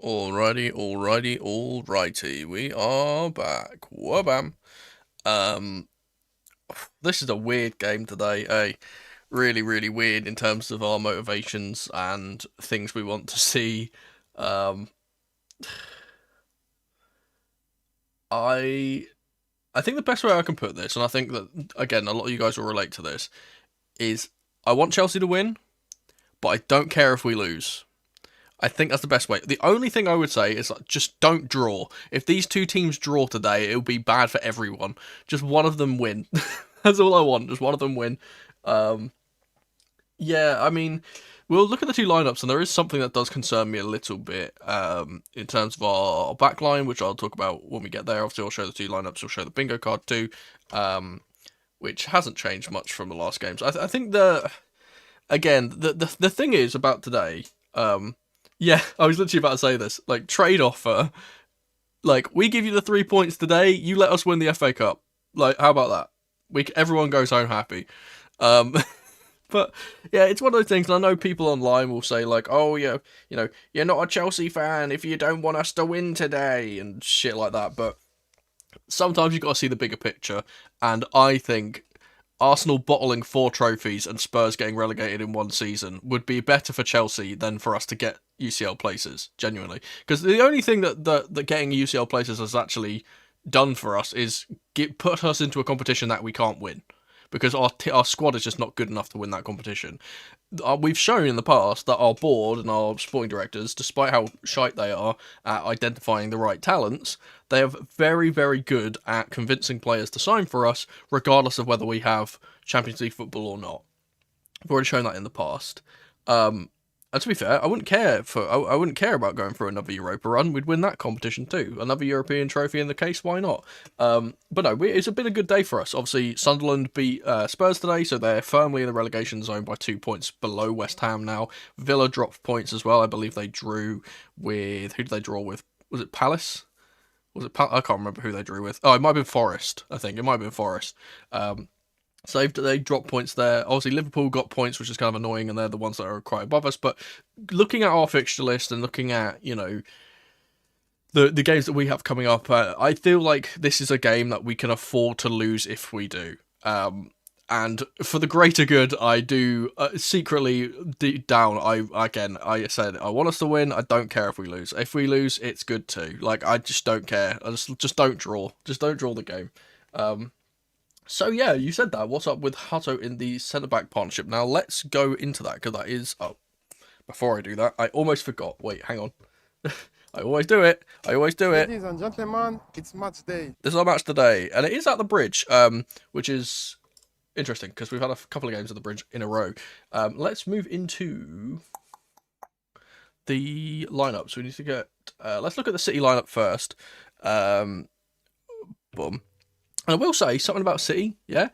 Alrighty. We are back. Wabam. Um, this is a weird game today, really weird in terms of our motivations and things we want to see. Um, I I think the best way I can put this, and I think that again a lot of you guys will relate to this, is I want Chelsea to win, but I don't care if we lose. I think that's the best way. The only thing I would say is just don't draw. If these two teams draw today, it'll be bad for everyone. Just one of them win. That's all I want. Just one of them win. Um, yeah, I mean, we'll look at the two lineups, and there is something that does concern me a little bit in terms of our back line, which I'll talk about when we get there. Obviously, I'll show the two lineups. I'll show the bingo card too, which hasn't changed much from the last games. I think the thing is about today. Yeah, I was literally about to say this. Like, trade offer. Like, we give you the 3 points today, you let us win the FA Cup. Like, how about that? Everyone goes home happy. Um, but yeah, it's one of those things. And I know people online will say like, "Oh, yeah, you're not a Chelsea fan if you don't want us to win today," and shit like that. But sometimes you got to see the bigger picture. And I think Arsenal bottling 4 trophies and Spurs getting relegated in one season would be better for Chelsea than for us to get UCL places, genuinely. Because the only thing that getting UCL places has actually done for us is put us into a competition that we can't win. Because our squad is just not good enough to win that competition. We've shown in the past that our board and our sporting directors, despite how shite they are at identifying the right talents, they are very good at convincing players to sign for us, regardless of whether we have Champions League football or not. We've already shown that in the past. And to be fair, I wouldn't care about going for another Europa run. We'd win that competition too. Another European trophy in the case, why not? But no, it's been a good day for us. Obviously, Sunderland beat Spurs today, so they're firmly in the relegation zone by 2 points below West Ham now. Villa dropped points as well. I believe they drew with who did they draw with? Was it Palace? I can't remember who they drew with. Oh, it might have been Forest. I think it might have been Forest. So they dropped points there. Obviously, Liverpool got points, which is kind of annoying, and they're the ones that are quite above us. But looking at our fixture list and looking at, the games that we have coming up, I feel like this is a game that we can afford to lose if we do. And for the greater good, I do secretly deep down. I said I want us to win. I don't care if we lose. If we lose, it's good too. Like, I just don't care. I just don't draw. Just don't draw the game. So yeah, you said that. What's up with Hutto in the centre-back partnership? Now let's go into that, because that is... Oh, before I do that, I almost forgot. Wait, hang on. I always do it. Ladies and gentlemen, it's match day. This is our match today, and it is at the Bridge, which is interesting, because we've had a couple of games at the Bridge in a row. Let's move into the lineup. So we need to get... let's look at the City lineup first. Boom. And I will say something about City, yeah?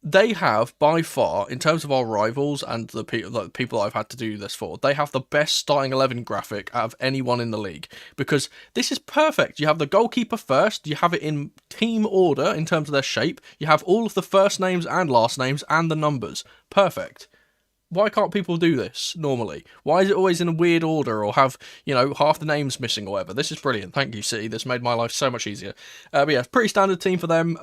They have, by far, in terms of our rivals and the people I've had to do this for, they have the best starting 11 graphic out of anyone in the league. Because this is perfect. You have the goalkeeper first, you have it in team order in terms of their shape, you have all of the first names and last names and the numbers. Perfect. Why can't people do this normally? Why is it always in a weird order or have, half the names missing or whatever? This is brilliant. Thank you, City. This made my life so much easier. But yeah, pretty standard team for them.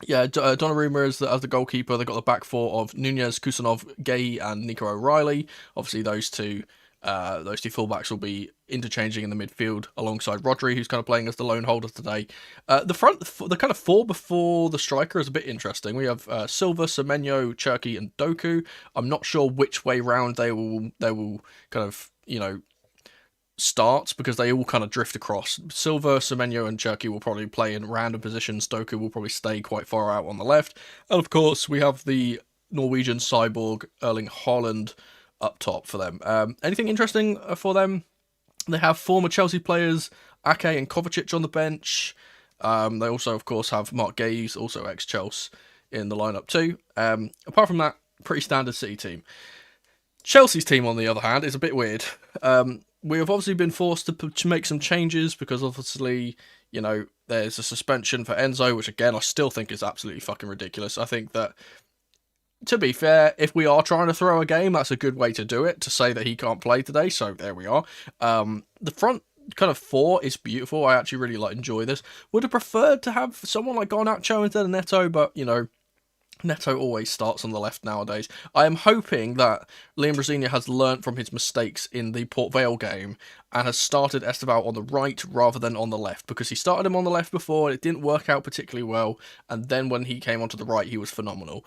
Donnarumma as the goalkeeper. They've got the back four of Nunez, Kusanov, Gay, and Nico O'Reilly. Obviously, those two fullbacks will be interchanging in the midfield alongside Rodri, who's kind of playing as the lone holder today. The kind of four before the striker is a bit interesting. We have Silva, Semenyo, Cherki, and Doku. I'm not sure which way round they will kind of start, because they all kind of drift across. Silva, Semenyo, and Cherki will probably play in random positions. Doku will probably stay quite far out on the left. And of course, we have the Norwegian cyborg Erling Haaland up top for them. Anything interesting for them? They have former Chelsea players Ake and Kovacic on the bench. They also, of course, have Mark Gay, also ex-Chelsea, in the lineup too. Apart from that, pretty standard City team. Chelsea's team, on the other hand, is a bit weird. We have obviously been forced to make some changes, because obviously, there's a suspension for Enzo, which again, I still think is absolutely fucking ridiculous. I think that to be fair, if we are trying to throw a game, that's a good way to do it, to say that he can't play today, so there we are. The front kind of four is beautiful. I actually really enjoy this. Would have preferred to have someone like Garnacho instead of Neto, but, you know, Neto always starts on the left nowadays. I am hoping that Liam Rosenior has learnt from his mistakes in the Port Vale game and has started Esteval on the right rather than on the left, because he started him on the left before and it didn't work out particularly well, and then when he came onto the right he was phenomenal.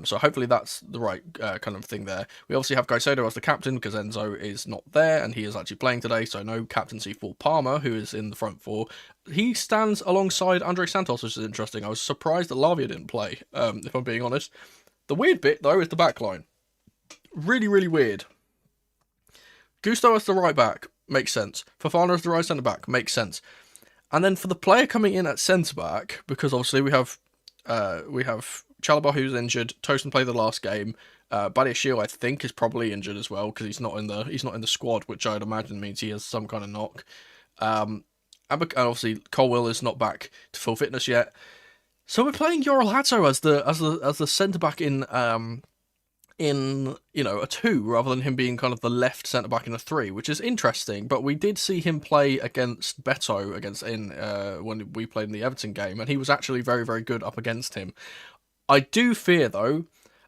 So hopefully that's the right kind of thing there. We obviously have Caicedo as the captain because Enzo is not there and he is actually playing today, so no captaincy for Palmer, who is in the front four. He stands alongside Andre Santos, which is interesting. I was surprised that Lavia didn't play, if I'm being honest. The weird bit, though, is the back line. Really, really weird. Gusto as the right back, makes sense. Fofana as the right centre-back, makes sense. And then for the player coming in at centre-back, because obviously we have Chalobah, who's injured. Tosin played the last game. Badiashile, I think, is probably injured as well, because he's not in the squad, which I'd imagine means he has some kind of knock. And obviously Colwill is not back to full fitness yet. So we're playing Yoral Hato as the centre back in a 2 rather than him being kind of the left centre back in a 3, which is interesting. But we did see him play against Beto when we played in the Everton game, and he was actually very, very good up against him. I do fear though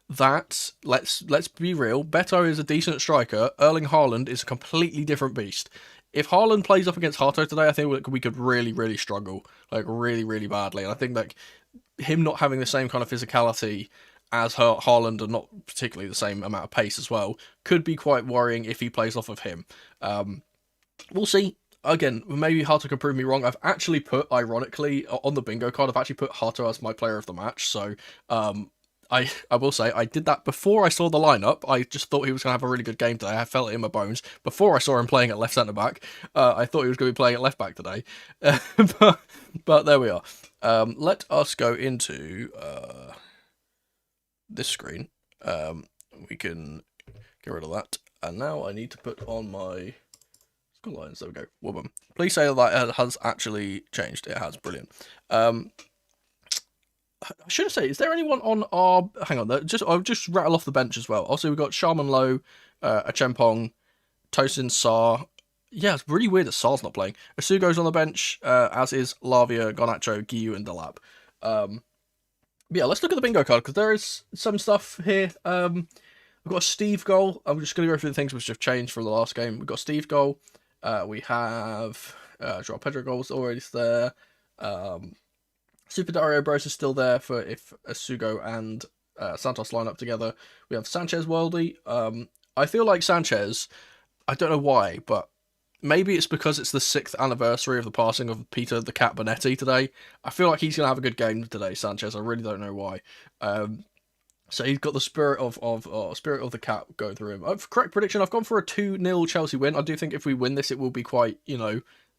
that let's be real, Beto is a decent striker. Erling Haaland is a completely different beast. If Haaland plays up against Hato today, I think we could really, really struggle, like really, really badly. And I think that him not having the same kind of physicality as Haaland, and not particularly the same amount of pace as well, could be quite worrying if he plays off of him. We'll see. Again, maybe Hato can prove me wrong. I've actually put, ironically, on the bingo card, I've actually put Hato as my player of the match. So, I will say, I did that before I saw the lineup. I just thought he was going to have a really good game today. I felt it in my bones. Before I saw him playing at left centre-back, I thought he was going to be playing at left-back today. But there we are. Let us go into this screen. We can get rid of that. And now I need to put on my score lines. There we go. Woman. Please say that has actually changed. It has. Brilliant. I should have said, is there anyone on our... Hang on, I'll just rattle off the bench as well. Also, we've got Sharman Low, Achempong, Tosin, Sarr. Yeah, it's really weird that Sarr's not playing. Asugo's on the bench, as is Lavia, Garnacho, Guiu, and Delap. Yeah, let's look at the bingo card, because there is some stuff here. We've got a Steve goal. I'm just going to go through the things which have changed from the last game. We've got Steve goal. We have Joao Pedro goals already there. Super Dario Bros is still there for if Asugo and Santos line up together. We have Sanchez Worldy. I feel like Sanchez, I don't know why, but maybe it's because it's the 6th anniversary of the passing of Peter the Cat Bonetti today. I feel like he's going to have a good game today, Sanchez. I really don't know why. So he's got the spirit of the cat going through him. Correct prediction, I've gone for a 2-0 Chelsea win. I do think if we win this, it will be quite,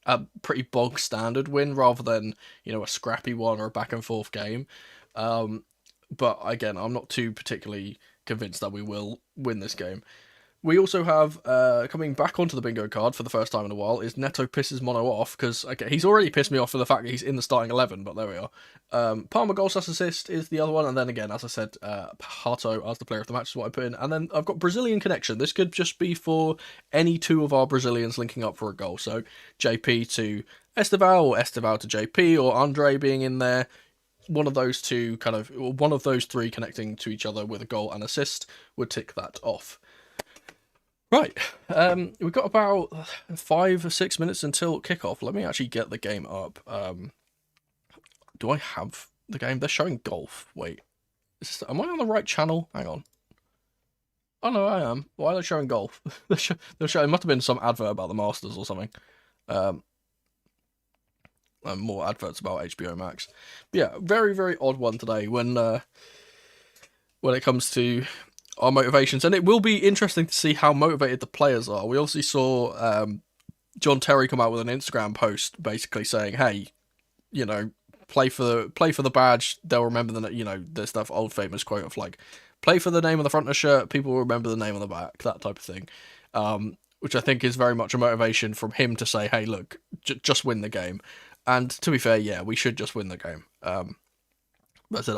a pretty bog standard win rather than, a scrappy one or a back and forth game. But again, I'm not too particularly convinced that we will win this game. We also have, coming back onto the bingo card for the first time in a while, is Neto pisses Mono off, because he's already pissed me off for the fact that he's in the starting 11, but there we are. Palmer goal assist is the other one, and then again, as I said, Hato as the player of the match is what I put in. And then I've got Brazilian connection. This could just be for any two of our Brazilians linking up for a goal. So JP to Esteval, or Esteval to JP, or Andre being in there. One of those two one of those three connecting to each other with a goal and assist would tick that off. Right, we've got about 5 or 6 minutes until kickoff. Let me actually get the game up. Do I have the game? They're showing golf. Wait, am I on the right channel? Hang on. Oh no, I am. Why are they showing golf? They're showing. It must have been some advert about the Masters or something. And more adverts about HBO Max. But yeah, very, very odd one today when it comes to our motivations, and it will be interesting to see how motivated the players are. We obviously saw John Terry come out with an Instagram post basically saying, "Hey, play for the badge. They'll remember there's that old famous quote of like, play for the name on the front of the shirt. People will remember the name on the back." That type of thing, which I think is very much a motivation from him to say, "Hey, look, just win the game." And to be fair, yeah, we should just win the game. But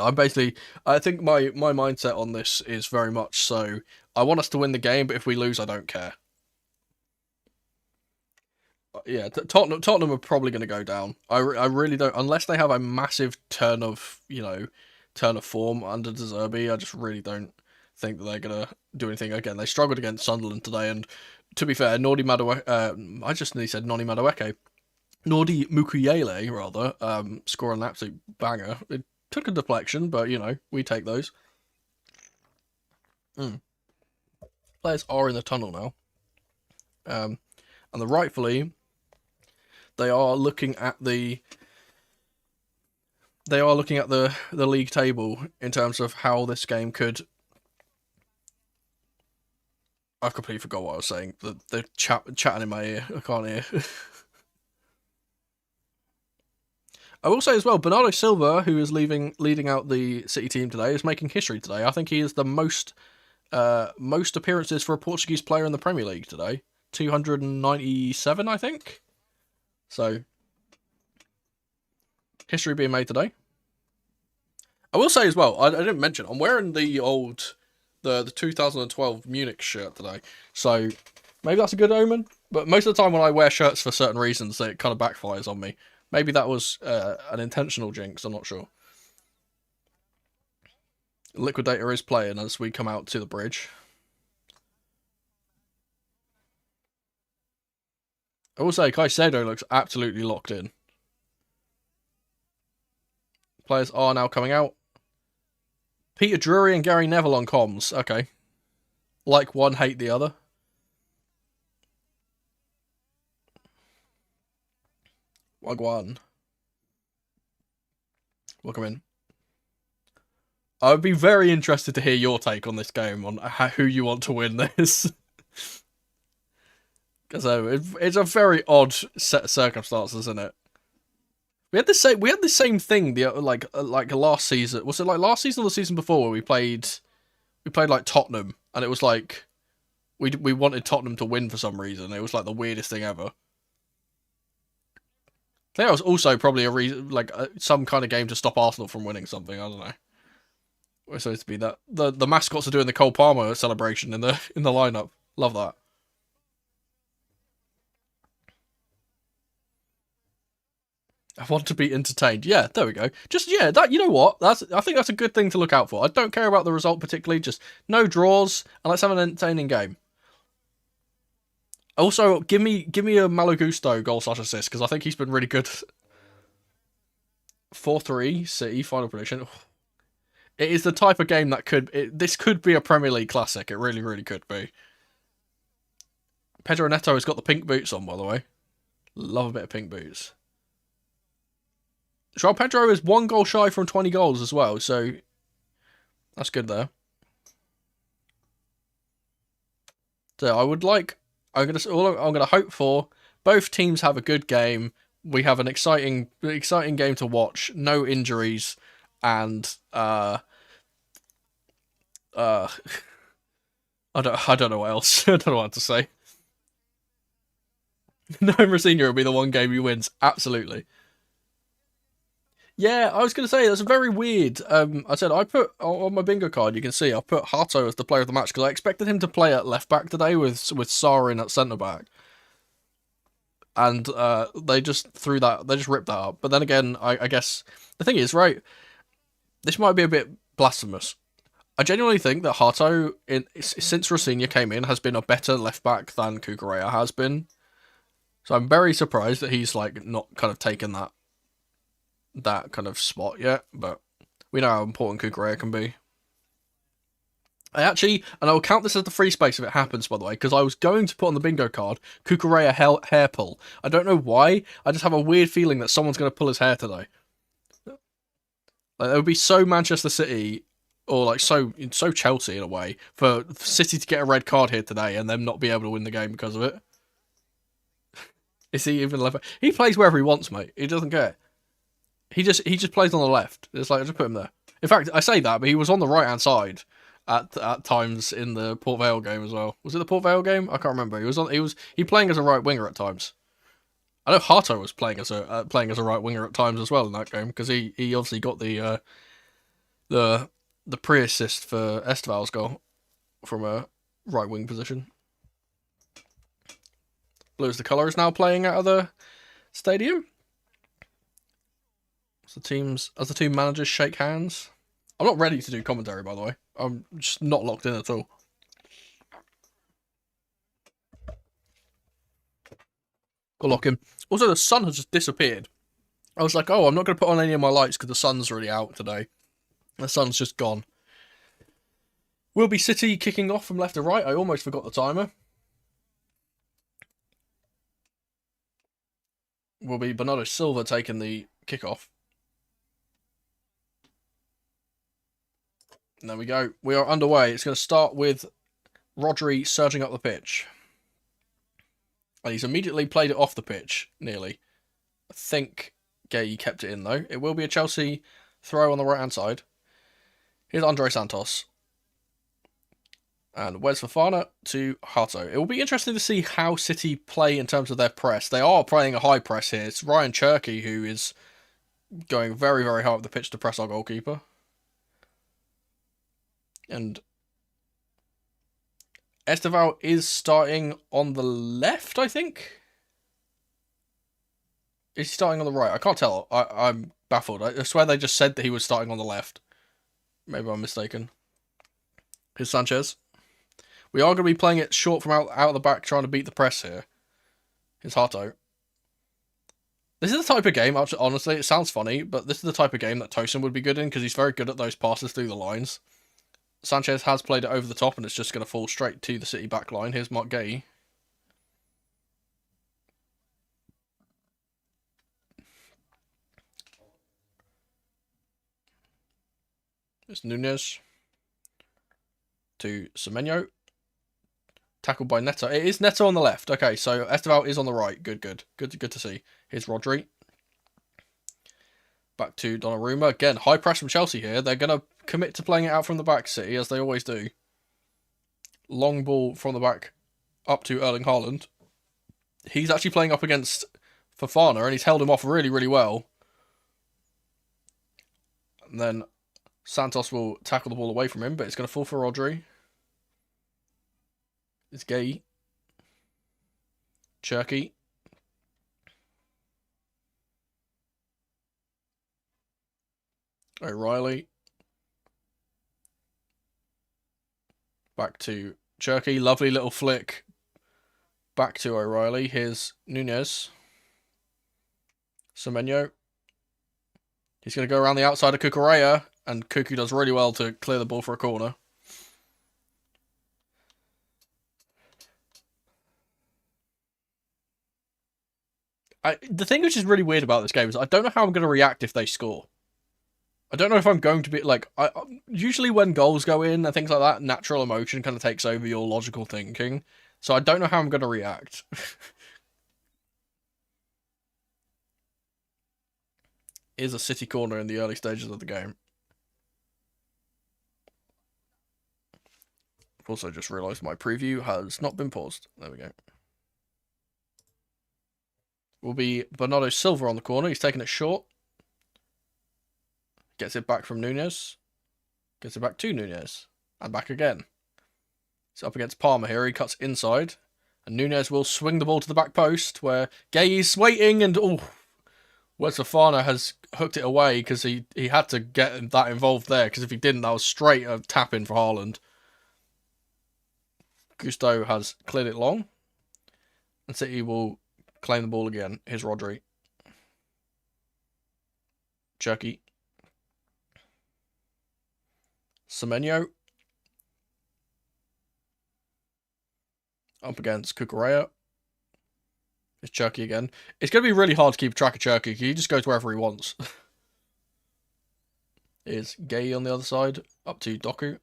I think my mindset on this is very much so, I want us to win the game, but if we lose, I don't care. Yeah, Tottenham are probably going to go down. I really don't, unless they have a massive turn of form under De Zerbi. I just really don't think that they're going to do anything. Again, they struggled against Sunderland today, and to be fair, Nordi Madueke, I just nearly said Noni Madueke. Nordi Mukuyele, rather, scoring an absolute banger. It took a deflection, but, we take those. Players are in the tunnel now. And rightfully, they are looking at the league table in terms of how this game could. I completely forgot what I was saying. The chatting in my ear. I can't hear. I will say as well, Bernardo Silva, who is leading out the City team today, is making history today. I think he is the most appearances for a Portuguese player in the Premier League today. 297, I think. So, history being made today. I will say as well, I didn't mention, I'm wearing the 2012 Munich shirt today. So, maybe that's a good omen. But most of the time when I wear shirts for certain reasons, it kind of backfires on me. Maybe that was an intentional jinx, I'm not sure. Liquidator is playing as we come out to the bridge. I will say, Caicedo looks absolutely locked in. Players are now coming out. Peter Drury and Gary Neville on comms. Okay. Like one, hate the other. Wagwan. Welcome in. I would be very interested to hear your take on this game, on who you want to win this. Because it's a very odd set of circumstances, isn't it? We had the same thing like last season. Was it like last season or the season before where we played like Tottenham, and it was like we wanted Tottenham to win for some reason. It was like the weirdest thing ever. I think that was also probably a reason, like some kind of game to stop Arsenal from winning something. I don't know. We're supposed to be that the mascots are doing the Cole Palmer celebration in the lineup. Love that. I want to be entertained. Yeah, there we go. Just that, you know what? I think that's a good thing to look out for. I don't care about the result particularly. Just no draws, and let's have an entertaining game. Also, give me a Malagusto goal/assist, because I think he's been really good. 4-3 City final prediction. It is the type of game that this could be a Premier League classic. It really, really could be. Pedro Neto has got the pink boots on, by the way. Love a bit of pink boots. João Pedro is 1 goal shy from 20 goals as well, so that's good there. So I'm gonna hope for both teams have a good game. We have an exciting game to watch. No injuries, and I don't know what else. I don't know what to say. No, Mourinho will be the one game he wins. Absolutely. Yeah, I was going to say, that's very weird. I said, I put, on my bingo card, you can see, I put Hato as the player of the match, because I expected him to play at left-back today with Sarr in at centre-back. And they just ripped that up. But then again, I guess, the thing is, right, this might be a bit blasphemous. I genuinely think that Hato, since Rosinha came in, has been a better left-back than Cucurella has been. So I'm very surprised that he's, like, not kind of taken that kind of spot yet, but we know how important Cucurella can be. And I will count this as the free space if it happens, by the way, because I was going to put on the bingo card Cucurella hair pull. I don't know why, I just have a weird feeling that someone's going to pull his hair today. Like, it would be so Manchester City, or like so Chelsea in a way, for City to get a red card here today and them not be able to win the game because of it. Is he even left? He plays wherever he wants, mate. He doesn't care. He just plays on the left. It's like, I just put him there. In fact, I say that, but he was on the right hand side at times in the Port Vale game as well. Was it the Port Vale game? I can't remember. He was playing as a right winger at times. I know Hato was playing as a right winger at times as well in that game, because he obviously got the the pre-assist for Esteval's goal from a right wing position. Blue as the colour is now playing out of the stadium. As the two managers shake hands. I'm not ready to do commentary, by the way. I'm just not locked in at all. Got lock in. Also, the sun has just disappeared. I was like, oh, I'm not going to put on any of my lights because the sun's really out today. The sun's just gone. Will be City kicking off from left to right. I almost forgot the timer. Will be Bernardo Silva taking the kickoff. And there we go. We are underway. It's going to start with Rodri surging up the pitch. And he's immediately played it off the pitch, nearly. I think Gay kept it in, though. It will be a Chelsea throw on the right-hand side. Here's Andre Santos. And Wes Fofana to Hato. It will be interesting to see how City play in terms of their press. They are playing a high press here. It's Ryan Cherky who is going very, very hard up the pitch to press our goalkeeper. And Esteval is starting on the left, I think. Is he starting on the right? I can't tell. I'm baffled. I swear they just said that he was starting on the left. Maybe I'm mistaken. Here's Sanchez. We are going to be playing it short from out of the back, trying to beat the press here. Here's Hato. This is the type of game, honestly, it sounds funny, but this is the type of game that Tosin would be good in, because he's very good at those passes through the lines. Sanchez has played it over the top, and it's just going to fall straight to the City back line. Here's Mark Gay. It's Nunez to Semenyo. Tackled by Neto. It is Neto on the left. Okay, so Esteval is on the right. Good to see. Here's Rodri. Back to Donnarumma. Again, high press from Chelsea here. They're going to commit to playing it out from the back, City, as they always do. Long ball from the back up to Erling Haaland. He's actually playing up against Fofana, and he's held him off really, really well. And then Santos will tackle the ball away from him, but it's going to fall for Rodri. It's Gay. Cherky. O'Reilly. Back to Cherky. Lovely little flick. Back to O'Reilly. Here's Nunez. Semenyo. He's going to go around the outside of Cucurella, and Cucu does really well to clear the ball for a corner. The thing which is really weird about this game is I don't know how I'm going to react if they score. I don't know if I'm going to be like... usually when goals go in and things like that, natural emotion kind of takes over your logical thinking. So I don't know how I'm going to react. Is a City corner in the early stages of the game. I've also just realised my preview has not been paused. There we go. Will be Bernardo Silva on the corner. He's taking it short. Gets it back from Nunez. Gets it back to Nunez. And back again. He's up against Palmer here. He cuts inside. And Nunez will swing the ball to the back post, where Gay is waiting, and Wes Fofana has hooked it away because he had to get that involved there, because if he didn't, that was straight a tap in for Haaland. Gusto has cleared it long. And City will claim the ball again. Here's Rodri. Cherky. Semenyo. Up against Cucurella. It's Cherky again. It's going to be really hard to keep track of Cherky. He just goes wherever he wants. Here's Gay on the other side. Up to Doku.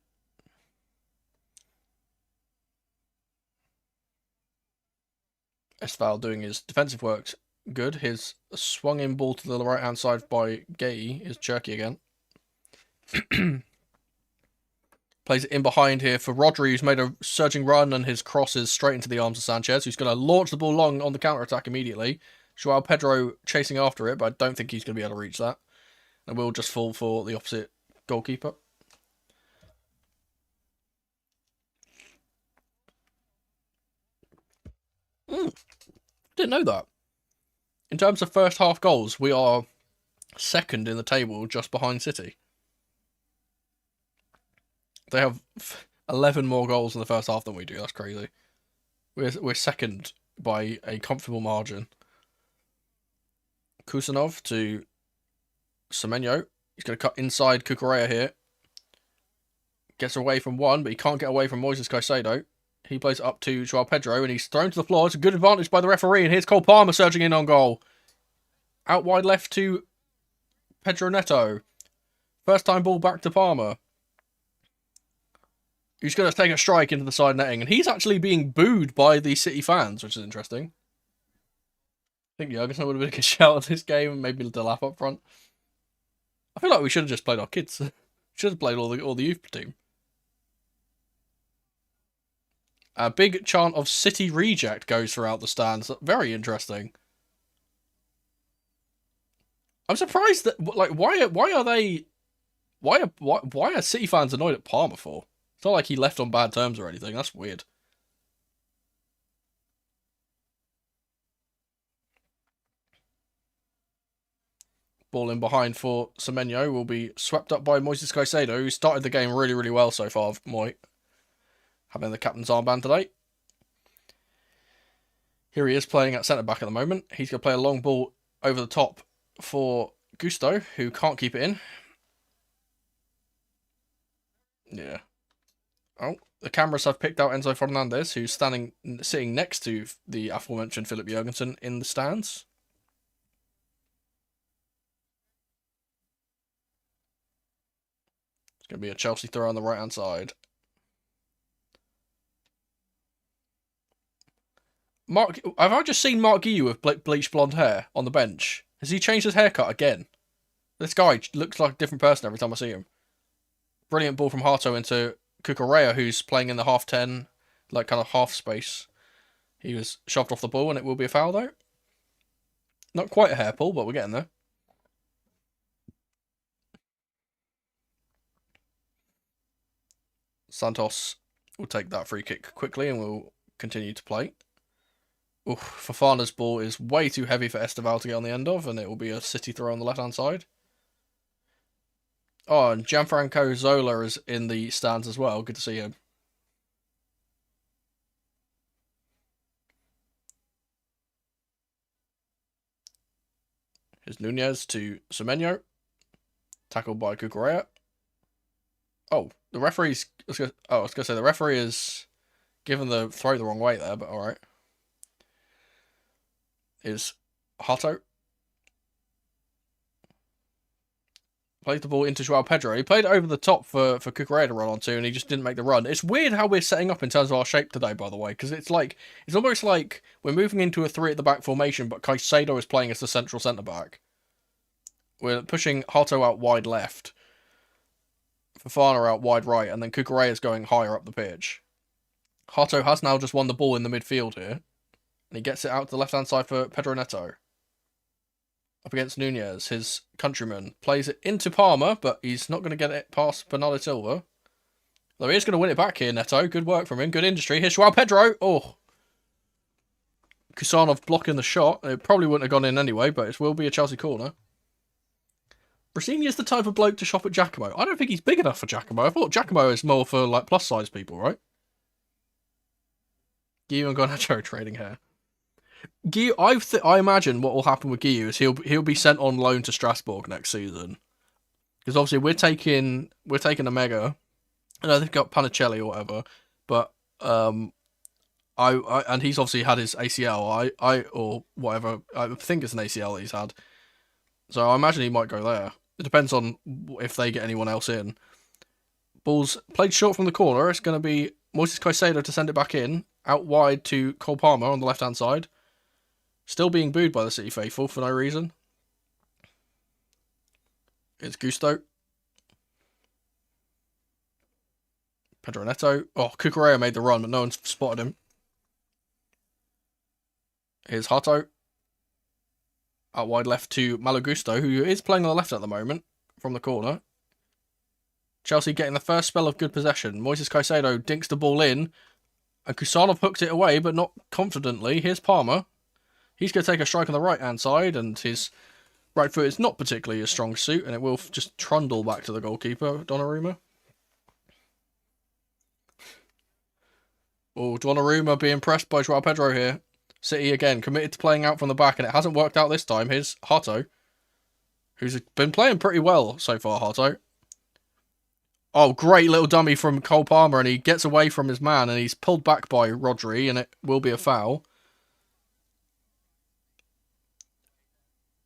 Esteval doing his defensive work good. His swung in ball to the right-hand side by Gay is Cherky again. Plays it in behind here for Rodri, who's made a surging run, and his crosses straight into the arms of Sanchez, who's going to launch the ball long on the counter-attack immediately. Joao Pedro chasing after it, but I don't think he's going to be able to reach that. And will just fall for the opposite goalkeeper. Didn't know that. In terms of first half goals, we are second in the table, just behind City. They have 11 more goals in the first half than we do. That's crazy. We're second by a comfortable margin. Kusanov to Semenyo. He's going to cut inside Cucurella here. Gets away from one, but he can't get away from Moises Caicedo. He plays it up to Joao Pedro, and he's thrown to the floor. It's a good advantage by the referee, and here's Cole Palmer surging in on goal. Out wide left to Pedro Neto. First time ball back to Palmer. He's going to take a strike into the side netting, and he's actually being booed by the City fans, which is interesting. I think Jurgensen would have been a good shout at this game, and maybe the lap up front. I feel like we should have just played our kids. Should have played all the youth team. A big chant of City reject goes throughout the stands. Very interesting. I'm surprised that why are City fans annoyed at Palmer for? It's not like he left on bad terms or anything. That's weird. Ball in behind for Semenyo will be swept up by Moises Caicedo, who started the game really, really well so far. Moi having the captain's armband today. Here he is playing at centre-back at the moment. He's going to play a long ball over the top for Gusto, who can't keep it in. Yeah. Oh, the cameras have picked out Enzo Fernandez, who's sitting next to the aforementioned Philip Jurgensen in the stands. It's going to be a Chelsea throw on the right-hand side. Have I just seen Mark Guiu with bleached blonde hair on the bench? Has he changed his haircut again? This guy looks like a different person every time I see him. Brilliant ball from Hato into Cucurella, who's playing in the half-10, like kind of half space. He was shoved off the ball, and it will be a foul, though. Not quite a hair pull, but we're getting there. Santos will take that free kick quickly, and will continue to play. Oof, Fofana's ball is way too heavy for Esteval to get on the end of, and it will be a City throw on the left-hand side. Oh, and Gianfranco Zola is in the stands as well. Good to see him. Here's Nunez to Semenyo. Tackled by Cucurella. Oh, the referee's... I was going to say, the referee is given the throw the wrong way there, but alright. Is Hato. Plays the ball into Joao Pedro. He played it over the top for Cucurella to run onto, and he just didn't make the run. It's weird how we're setting up in terms of our shape today, by the way, because it's almost like we're moving into a 3 at the back formation, but Caicedo is playing as the central centre-back. We're pushing Hato out wide left, Fofana out wide right, and then Cucurella is going higher up the pitch. Hato has now just won the ball in the midfield here, and he gets it out to the left-hand side for Pedro Neto. Up against Nunez, his countryman. Plays it into Palmer, but he's not going to get it past Bernardo Silva. Though he is going to win it back here, Neto. Good work from him. Good industry. Here's Joao Pedro. Oh. Kusanov blocking the shot. It probably wouldn't have gone in anyway, but it will be a Chelsea corner. Rossini is the type of bloke to shop at Giacomo. I don't think he's big enough for Giacomo. I thought Giacomo is more for like plus-size people, right? Guillaume Garnacho trading here. I imagine what will happen with Guiu is he'll be sent on loan to Strasbourg next season, because obviously we're taking a mega. I know they've got Panicelli or whatever, but I and he's obviously had his ACL. Or whatever. I think it's an ACL that he's had. So I imagine he might go there. It depends on if they get anyone else in. Ball's played short from the corner. It's going to be Moises Caicedo to send it back in out wide to Cole Palmer on the left hand side. Still being booed by the City faithful for no reason. It's Gusto. Pedro Neto. Oh, Cucurella made the run, but no one's spotted him. Here's Hato. Out wide left to Malo Gusto, who is playing on the left at the moment, from the corner. Chelsea getting the first spell of good possession. Moises Caicedo dinks the ball in. And Kusanov hooked it away, but not confidently. Here's Palmer. He's going to take a strike on the right-hand side, and his right foot is not particularly a strong suit, and it will just trundle back to the goalkeeper, Donnarumma. Oh, Donnarumma being pressed by Joao Pedro here. City again, committed to playing out from the back, and it hasn't worked out this time. Here's Hato, who's been playing pretty well so far, Hato. Oh, great little dummy from Cole Palmer, and he gets away from his man, and he's pulled back by Rodri, and it will be a foul.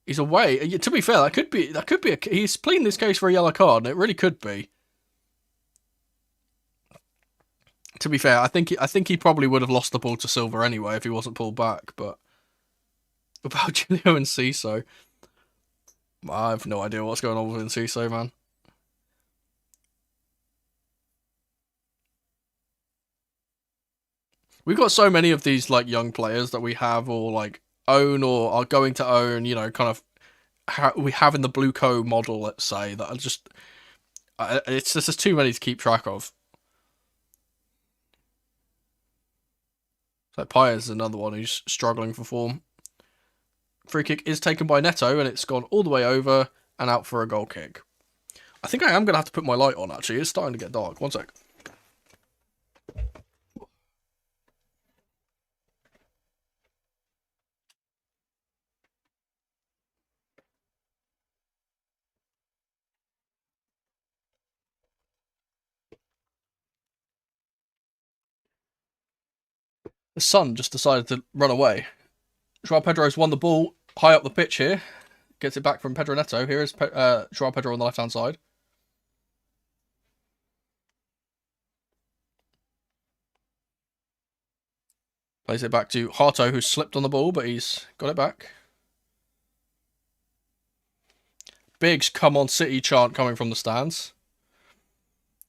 He's away. To be fair, that could be he's pleading this case for a yellow card, and it really could be. To be fair, I think he probably would have lost the ball to Silva anyway if he wasn't pulled back. But about Julio and Ciso, I have no idea what's going on with Ciso, man. We've got so many of these like young players that we have or like own or are going to own. You know, kind of we have in the Blue Co model, let's say, that are just it's just there's too many to keep track of. So Paez is another one who's struggling for form. Free kick is taken by Neto, and it's gone all the way over and out for a goal kick. I think I am going to have to put my light on, actually. It's starting to get dark. One sec. The sun just decided to run away. Joao Pedro's won the ball high up the pitch here. Gets it back from Pedro Neto. Here is Joao Pedro on the left-hand side. Plays it back to Hato, who's slipped on the ball, but he's got it back. Big come on City chant coming from the stands.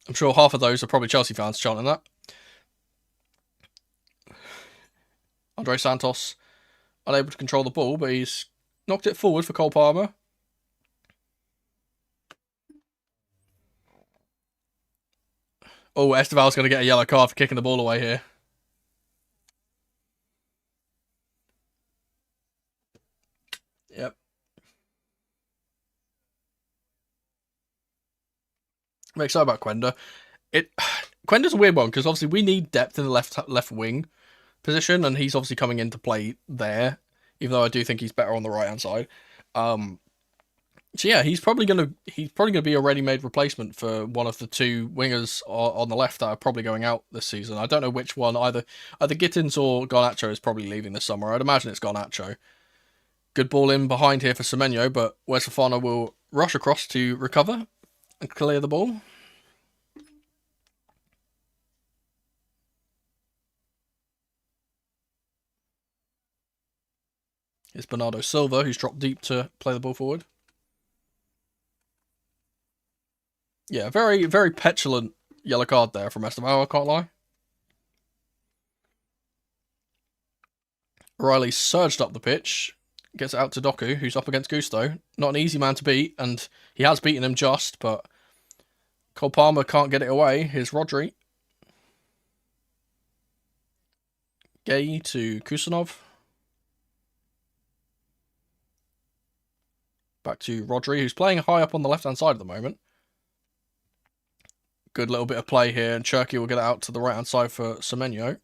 I'm sure half of those are probably Chelsea fans chanting that. Andre Santos unable to control the ball, but he's knocked it forward for Cole Palmer. Oh, Esteval's going to get a yellow card for kicking the ball away here. Yep. I'm excited about Quenda. Quenda's a weird one because obviously we need depth in the left wing position, and he's obviously coming into play there, even though I do think he's better on the right hand side. So yeah, he's probably gonna be a ready-made replacement for one of the two wingers on the left that are probably going out this season. I don't know which one. Either Gittins or Garnacho is probably leaving this summer. I'd imagine it's Garnacho. Good ball in behind here for Semenyo, but Wes Fofana will rush across to recover and clear the ball. It's Bernardo Silva who's dropped deep to play the ball forward. Yeah, very, very petulant yellow card there from Esteval, I can't lie. Riley surged up the pitch, gets it out to Doku, who's up against Gusto. Not an easy man to beat, and he has beaten him just, but Cole Palmer can't get it away. Here's Rodri. Gay to Kusanov. Back to Rodri, who's playing high up on the left-hand side at the moment. Good little bit of play here, and Cherky will get it out to the right-hand side for Semenyo.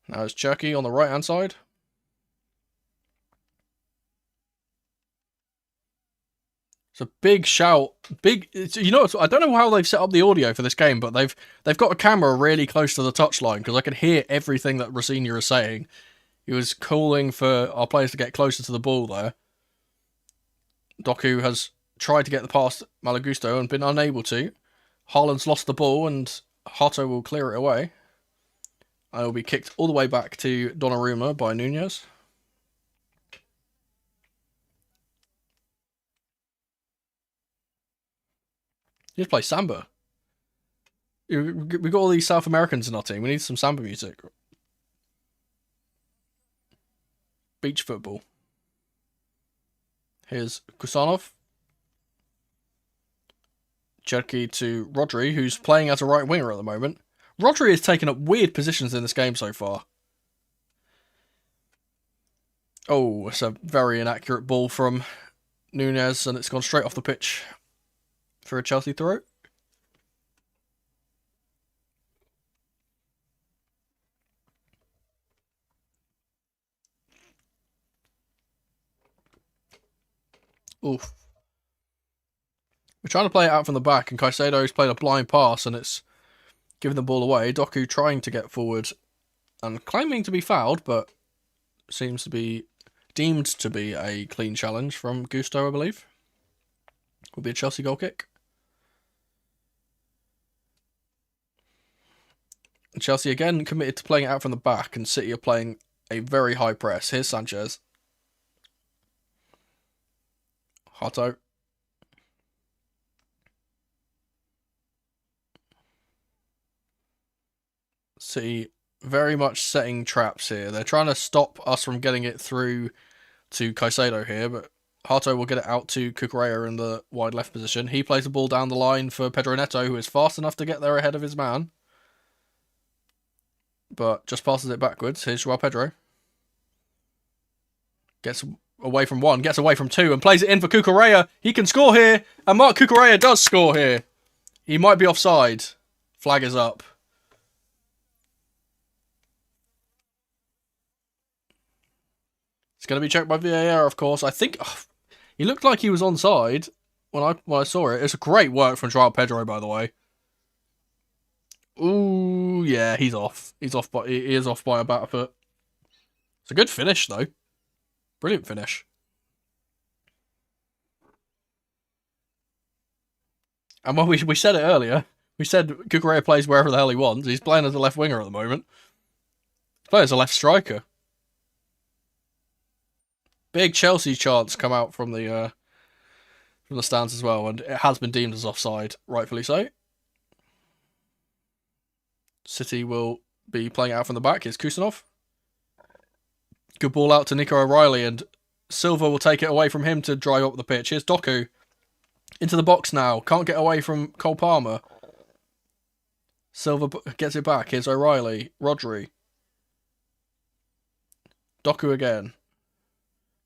Now it's Cherky on the right-hand side. It's a big shout. You know, I don't know how they've set up the audio for this game, but they've got a camera really close to the touchline because I can hear everything that Rosenior is saying. He was calling for our players to get closer to the ball there. Doku has tried to get the past Malagusto and been unable to. Haaland's lost the ball and Hato will clear it away. And it will be kicked all the way back to Donnarumma by Nunez. Just play samba. We've got all these South Americans in our team. We need some samba music. Beach football. Here's Kusanov. Cherky to Rodri, who's playing as a right winger at the moment. Rodri has taken up weird positions in this game so far. Oh, it's a very inaccurate ball from Nunez, and it's gone straight off the pitch for a Chelsea throw. Oof. We're trying to play it out from the back, and Caicedo's played a blind pass, and it's giving the ball away. Doku trying to get forward and claiming to be fouled, but seems to be deemed to be a clean challenge from Gusto, I believe. Will be a Chelsea goal kick. And Chelsea again committed to playing it out from the back, and City are playing a very high press. Here's Sanchez. Hato. City very much setting traps here. They're trying to stop us from getting it through to Caicedo here, but Hato will get it out to Cucurella in the wide left position. He plays the ball down the line for Pedro Neto, who is fast enough to get there ahead of his man, but just passes it backwards. Here's Joao Pedro. Gets away from one, gets away from two, and plays it in for Cucurella. He can score here, and Marc Cucurella does score here. He might be offside. Flag is up. It's going to be checked by VAR, of course. I think he looked like he was onside when I saw it. It's a great work from Joao Pedro, by the way. Ooh, yeah, he's off. He is off by about a foot. It's a good finish, though. Brilliant finish. And when we said it earlier, we said Cucurella plays wherever the hell he wants. He's playing as a left winger at the moment. He's playing as a left striker. Big Chelsea chants come out from the stands as well, and it has been deemed as offside, rightfully so. City will be playing out from the back. Here's Kusanov. Good ball out to Nico O'Reilly, and Silva will take it away from him to drive up the pitch. Here's Doku. Into the box now. Can't get away from Cole Palmer. Silva gets it back. Here's O'Reilly. Rodri. Doku again.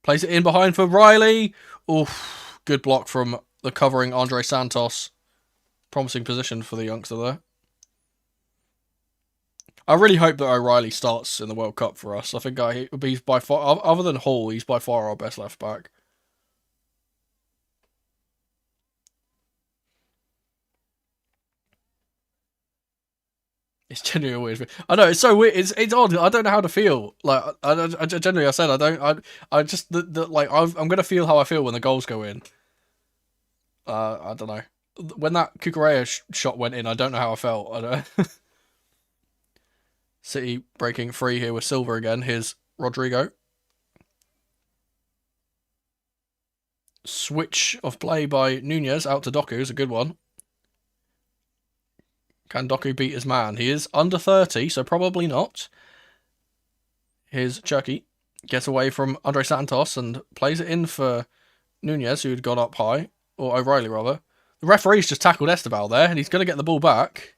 Plays it in behind for Riley. Oof. Good block from the covering Andre Santos. Promising position for the youngster there. I really hope that O'Reilly starts in the World Cup for us. I think he's by far, other than Hall, he's by far our best left back. It's genuinely weird. I know, it's so weird. It's odd. I don't know how to feel. Like, I generally, I said, I just, like, I'm going to feel how I feel when the goals go in. I don't know. When that Cucurella shot went in, I don't know how I felt. I don't know. City breaking free here with Silva again. Here's Rodrigo. Switch of play by Nunez out to Doku is a good one. Can Doku beat his man? He is under 30, so probably not. Here's Cherky. Gets away from Andre Santos and plays it in for Nunez, who had gone up high. Or O'Reilly, rather. The referee's just tackled Esteval there, and he's going to get the ball back.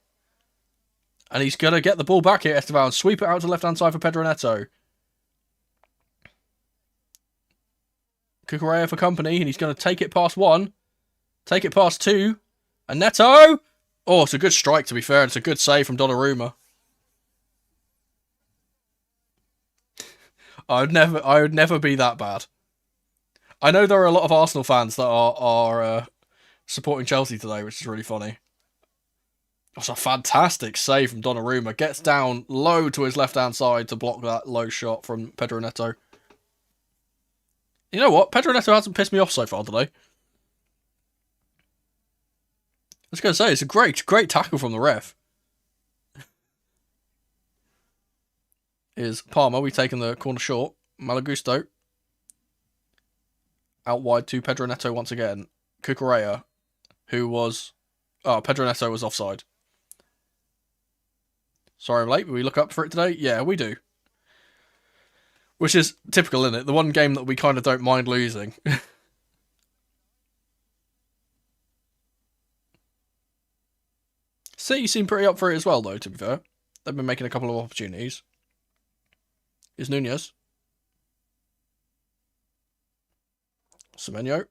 And he's going to get the ball back here, Esteval, and sweep it out to the left-hand side for Pedro Neto. Cucurella for company, and he's going to take it past one. Take it past two. And Neto! Oh, it's a good strike, to be fair. It's a good save from Donnarumma. I would never be that bad. I know there are a lot of Arsenal fans that are supporting Chelsea today, which is really funny. That's a fantastic save from Donnarumma. Gets down low to his left-hand side to block that low shot from Pedro Neto. You know what? Pedro Neto hasn't pissed me off so far today. I was going to say, it's a great tackle from the ref. Here's Palmer. We've taken the corner short. Malagusto. Out wide to Pedro Neto once again. Cucurella, who was... Oh, Pedro Neto was offside. Sorry I'm late, but we look up for it today? Yeah, we do. Which is typical, isn't it? The one game that we kind of don't mind losing. City seem pretty up for it as well, though, to be fair. They've been making a couple of opportunities. Is Nunez. Semenyo.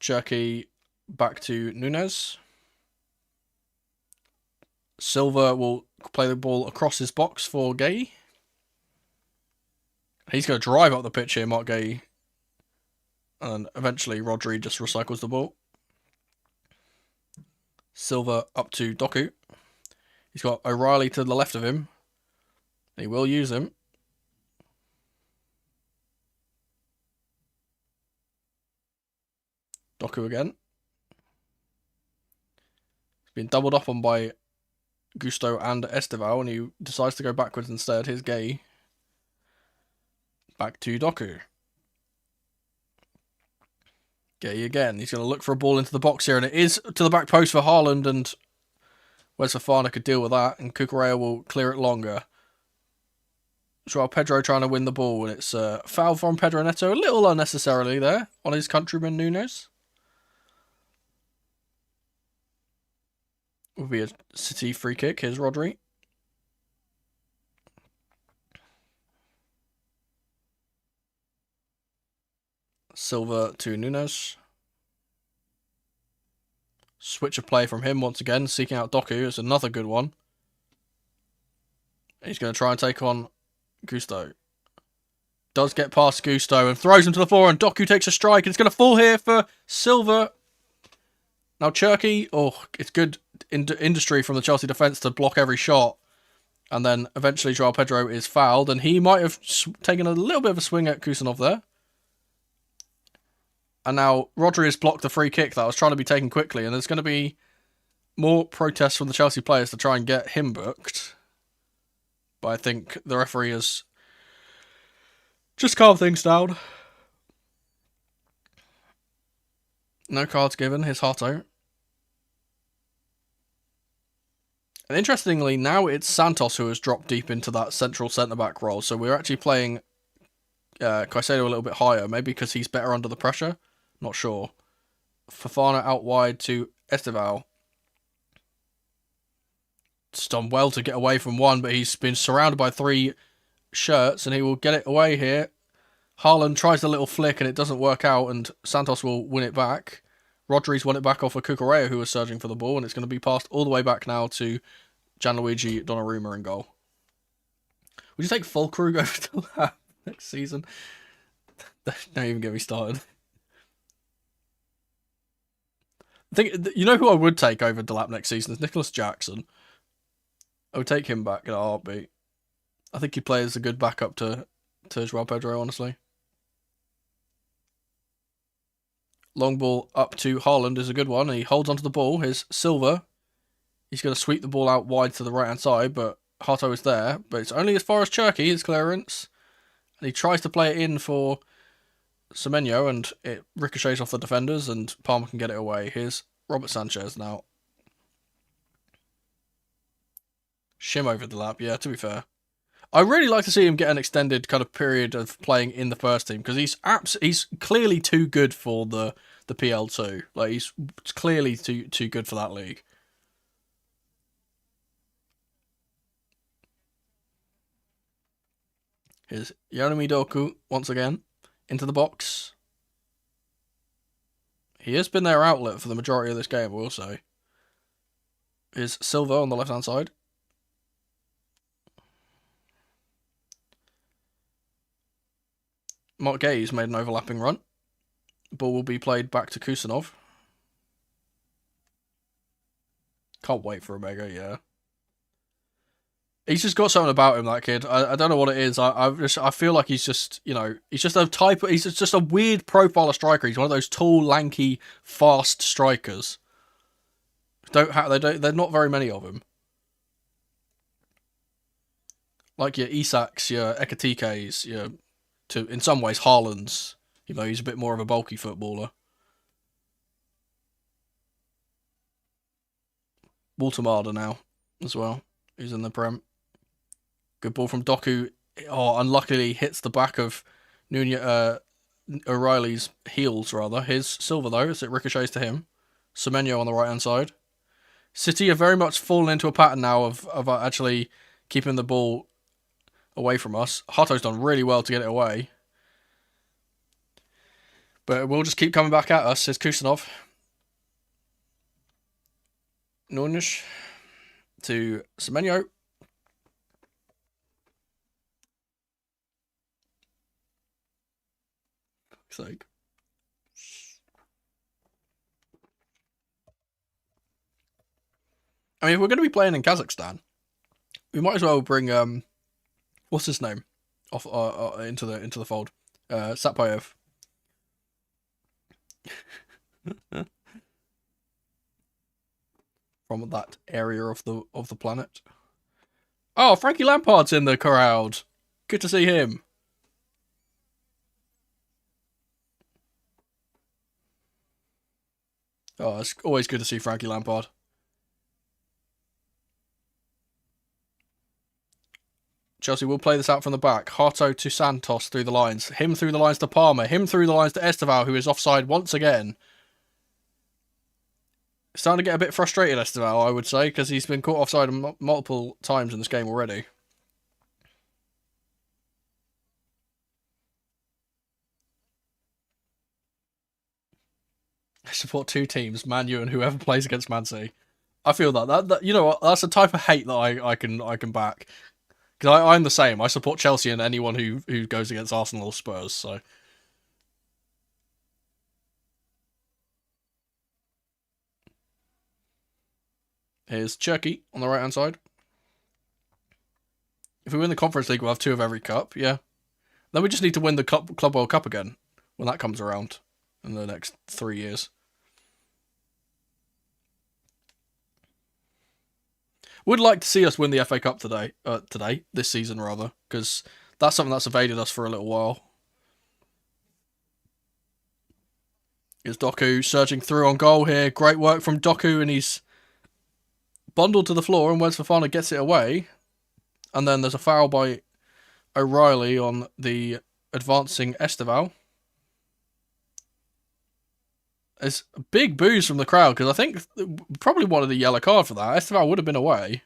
Cherky back to Nunez. Silva will play the ball across his box for Gay. He's going to drive up the pitch here, Mark Gay. And eventually Rodri just recycles the ball. Silva up to Doku. He's got O'Reilly to the left of him. He will use him. Doku again. He's been doubled up on by Gusto and Esteval, and he decides to go backwards instead. Here's Gay. Back to Doku. Gay again. He's going to look for a ball into the box here, and it is to the back post for Haaland, and Wes Fofana could deal with that, and Cucurella will clear it longer. Joao Pedro trying to win the ball, and it's a foul from Pedro Neto, a little unnecessarily there, on his countryman Nunes. Will be a City free kick. Here's Rodri. Silva to Nunes. Switch of play from him once again, seeking out Doku. It's another good one. He's going to try and take on Gusto. Does get past Gusto and throws him to the floor, and Doku takes a strike, and it's going to fall here for Silva. Now Cherky, it's good industry from the Chelsea defence to block every shot. And then eventually Joao Pedro is fouled, and he might have taken a little bit of a swing at Kusanov there. And now Rodri has blocked the free kick that was trying to be taken quickly, and there's going to be more protests from the Chelsea players to try and get him booked. But I think the referee has just calmed things down. No cards given. Here's Hato. And interestingly, now it's Santos who has dropped deep into that central centre-back role. So we're actually playing Caicedo a little bit higher, maybe because he's better under the pressure. Not sure. Fofana out wide to Esteval. It's done well to get away from one, but he's been surrounded by three shirts, and he will get it away here. Haaland tries a little flick, and it doesn't work out, and Santos will win it back. Rodri's won it back off of Cucurella, who was surging for the ball, and it's going to be passed all the way back now to Gianluigi Donnarumma in goal. Would you take Fulkrug over to Lab next season? Don't even get me started. I think, you know who I would take over Delap next season is Nicholas Jackson. I would take him back in a heartbeat. I think he plays a good backup to Joao Pedro, honestly. Long ball up to Haaland is a good one. He holds onto the ball. Here's Silva. He's going to sweep the ball out wide to the right-hand side, but Hato is there. But it's only as far as Cherky, his clearance. And he tries to play it in for Semenyo, and it ricochets off the defenders, and Palmer can get it away. Here's Robert Sanchez now. Shim over the lap, yeah, to be fair. I really like to see him get an extended kind of period of playing in the first team, because he's clearly too good for the PL2. Like, he's clearly too good for that league. Here's Yonomi Doku once again into the box. He has been their outlet for the majority of this game, I will say. Here's Silva on the left-hand side. Mark Gay's made an overlapping run. Ball will be played back to Kusanov. Can't wait for Omega, yeah. He's just got something about him, that kid. I don't know what it is. I feel like he's just, he's just a weird profile of striker. He's one of those tall, lanky, fast strikers. They're not very many of him. Like your Isaks, your Ekatikes, in some ways Haaland's, he's a bit more of a bulky footballer. Walter now as well, who's in the Prem. Good ball from Doku. Unluckily hits the back of O'Reilly's heels, rather. Here's Silva, though, as it ricochets to him. Semenyo on the right-hand side. City are very much fallen into a pattern now of actually keeping the ball away from us. Hato's done really well to get it away. But we'll just keep coming back at us, says Kusanov. Nunes to Semenyo. Sake. I mean, if we're going to be playing in Kazakhstan, we might as well bring what's his name off into the fold. Satpayev. From that area of the planet. Oh, Frankie Lampard's in the crowd. Good to see him. Oh, it's always good to see Frankie Lampard. Chelsea will play this out from the back. Hato to Santos through the lines. Him through the lines to Palmer. Him through the lines to Esteval, who is offside once again. Starting to get a bit frustrated, Esteval, I would say, because he's been caught offside multiple times in this game already. I support two teams, Man U and whoever plays against Man City. I feel that you know what, that's a type of hate that I can back. Because I'm the same. I support Chelsea and anyone who goes against Arsenal or Spurs, so. Here's Cherky on the right-hand side. If we win the Conference League, we'll have 2 of every cup, yeah. Then we just need to win the Club World Cup again when that comes around in the next 3 years. Would like to see us win the FA Cup this season rather, because that's something that's evaded us for a little while. Here's Doku surging through on goal here. Great work from Doku, and he's bundled to the floor, and Wes Fofana gets it away. And then there's a foul by O'Reilly on the advancing Esteval. There's a big boos from the crowd, because I think probably wanted a yellow card for that. Esteval would have been away.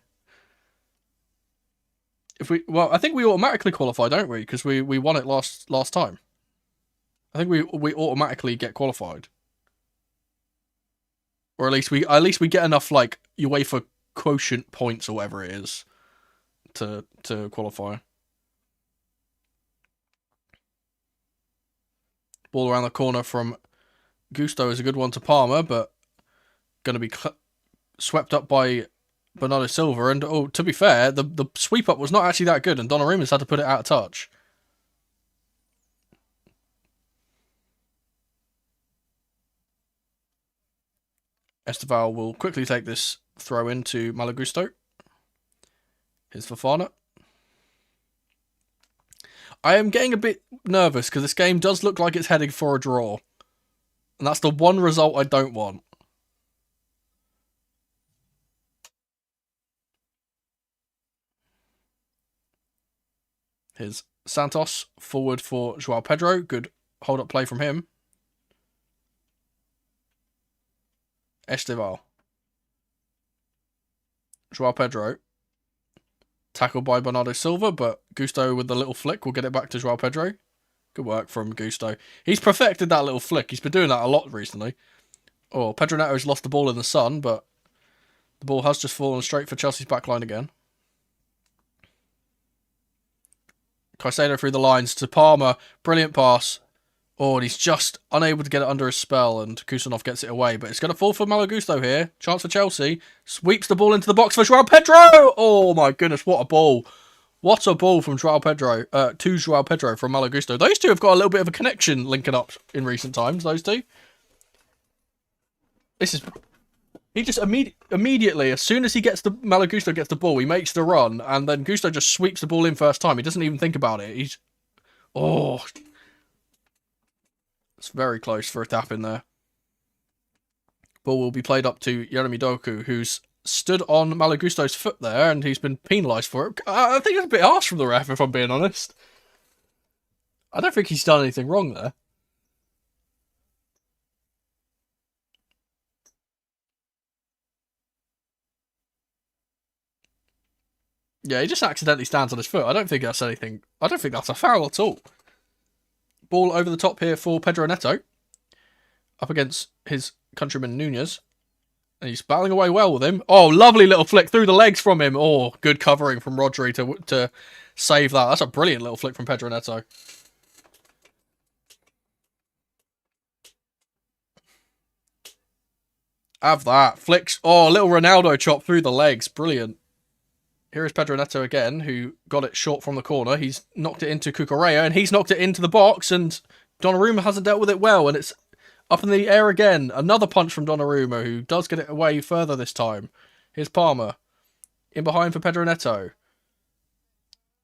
I think we automatically qualify, don't we? Because we won it last time. I think we automatically get qualified. Or at least we get enough like UEFA quotient points or whatever it is to qualify. Ball around the corner from Gusto is a good one to Palmer, but going to be swept up by Bernardo Silva. And to be fair, the sweep up was not actually that good, and Donnarumma's had to put it out of touch. Esteval will quickly take this throw into Malagusto. Here's Fofana. I am getting a bit nervous because this game does look like it's heading for a draw. And that's the one result I don't want. Here's Santos forward for Joao Pedro. Good hold-up play from him. Esteval. Joao Pedro. Tackled by Bernardo Silva, but Gusto with the little flick will get it back to Joao Pedro. Good work from Gusto. He's perfected that little flick. He's been doing that a lot recently. Oh, Pedro Neto's lost the ball in the sun, but the ball has just fallen straight for Chelsea's backline again. Caicedo through the lines to Palmer. Brilliant pass. Oh, and he's just unable to get it under his spell, and Kusanov gets it away. But it's going to fall for Malagusto here. Chance for Chelsea. Sweeps the ball into the box for Joao Pedro. Oh, my goodness, what a ball. What a ball from Joao Pedro, to Joao Pedro from Malagusto. Those two have got a little bit of a connection linking up in recent times, those two. He just immediately, as soon as Malagusto gets the ball, he makes the run, and then Gusto just sweeps the ball in first time. He doesn't even think about it. It's very close for a tap in there. Ball will be played up to Jeremy Doku, who's stood on Malagusto's foot there, and he's been penalised for it. I think it's a bit harsh from the ref, if I'm being honest. I don't think he's done anything wrong there. Yeah, he just accidentally stands on his foot. I don't think that's anything. I don't think that's a foul at all. Ball over the top here for Pedro Neto. Up against his countryman Nunez. And he's battling away well with him. Oh, lovely little flick through the legs from him. Oh, good covering from Rodri to save that. That's a brilliant little flick from Pedro Neto. Have that. Flicks. Oh, little Ronaldo chop through the legs. Brilliant. Here is Pedro Neto again, who got it short from the corner. He's knocked it into Cucurella, and he's knocked it into the box, and Donnarumma hasn't dealt with it well, and it's up in the air again. Another punch from Donnarumma, who does get it away further this time. Here's Palmer. In behind for Pedro Neto.